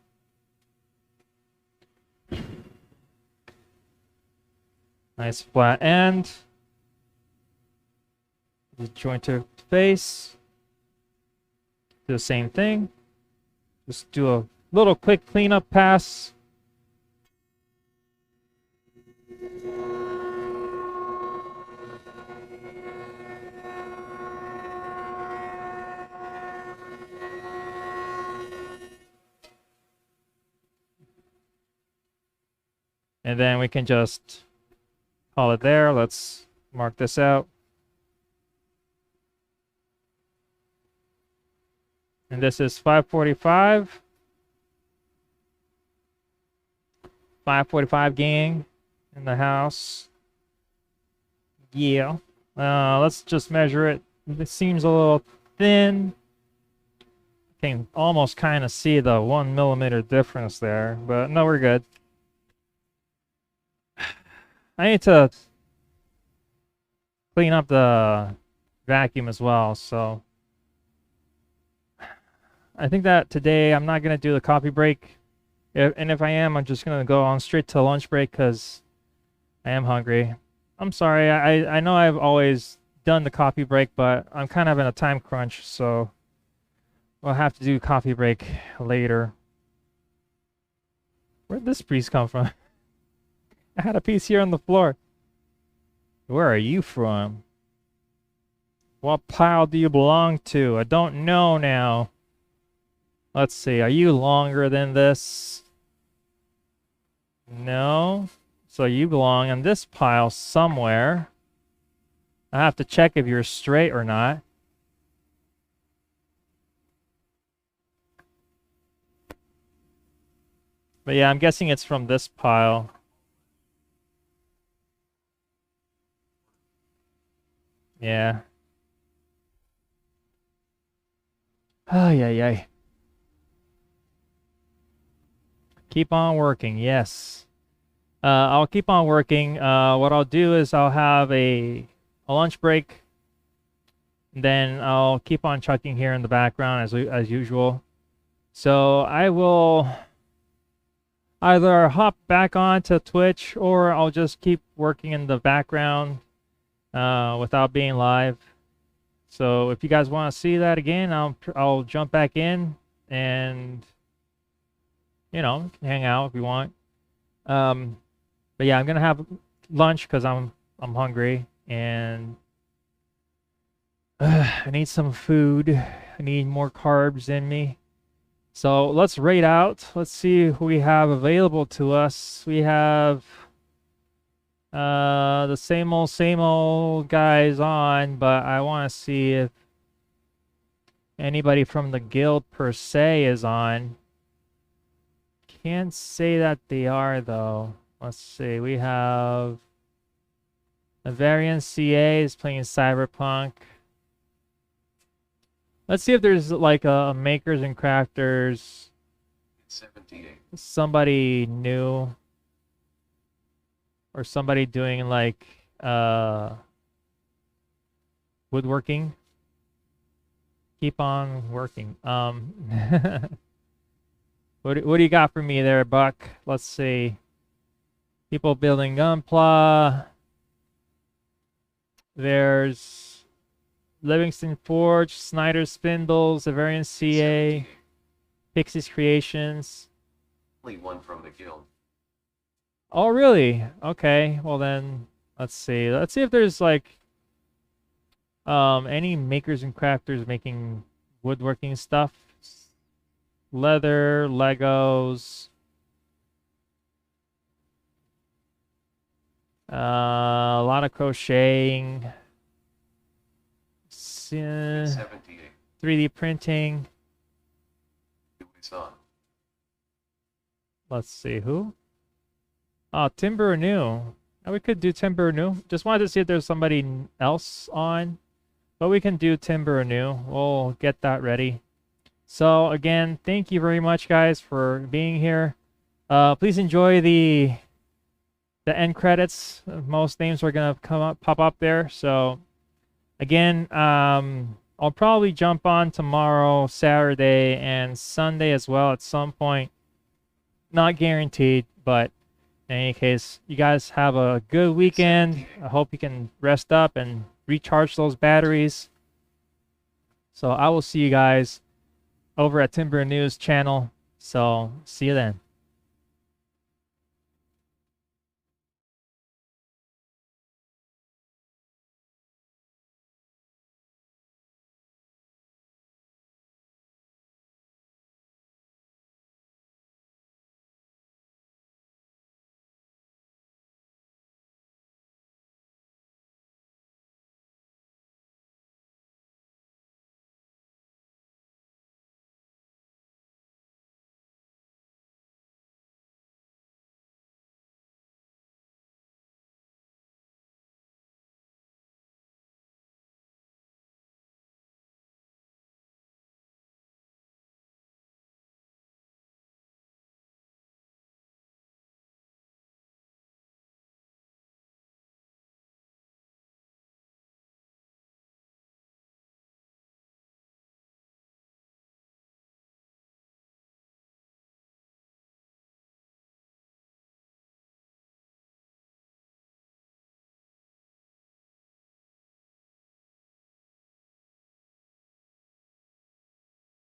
Nice flat end. The jointer face. Do the same thing. Just do a little quick cleanup pass. And then we can just call it there. Let's mark this out. And this is 545. 545 gang in the house. Yeah. Let's just measure it. It seems a little thin. Can almost kind of see the 1 millimeter difference there, but no, we're good. I need to clean up the vacuum as well, so I think that today I'm not going to do the coffee break. And if I am, I'm just going to go on straight to lunch break because I am hungry. I'm sorry. I know I've always done the coffee break, but I'm kind of in a time crunch, so we'll have to do coffee break later. Where'd this piece come from? I had a piece here on the floor. Where are you from? What pile do you belong to? I don't know now. Let's see. Are you longer than this? No. So you belong in this pile somewhere. I have to check if you're straight or not. But yeah, I'm guessing it's from this pile. Yeah. Ay, ay, ay. Keep on working, yes. I'll keep on working. What I'll do is I'll have a lunch break. Then I'll keep on chucking here in the background as usual. So I will either hop back onto Twitch or I'll just keep working in the background without being live. So if you guys want to see that again, I'll jump back in and hang out if you want. But yeah, I'm gonna have lunch because I'm hungry and I need some food. I need more carbs in me. So let's rate out. Let's see who we have available to us. We have the same old guys on, but I want to see if anybody from the guild per se is on. Can't say that they are though. Let's see. We have Avarian CA is playing Cyberpunk. Let's see if there's like a makers and crafters. 78. Somebody new. Or somebody doing like woodworking. Keep on working. What do you got for me there, Buck? Let's see. People building Gunpla. There's Livingston Forge, Snyder Spindles, Avarian CA, Pixies Creations. Only one from the guild. Oh, really? Okay. Well then, let's see. Let's see if there's like any makers and crafters making woodworking stuff. Leather, Legos. A lot of crocheting. It's 78. 3D printing. It's on. Let's see who. Oh, Timber New. We could do Timber New. Just wanted to see if there's somebody else on, but we can do Timber New. We'll get that ready. So again, thank you very much, guys, for being here. Please enjoy the end credits. Most names are gonna pop up there. So again, I'll probably jump on tomorrow, Saturday, and Sunday as well at some point. Not guaranteed, but in any case, you guys have a good weekend. I hope you can rest up and recharge those batteries. So I will see you guys over at Timber News channel. So see you then.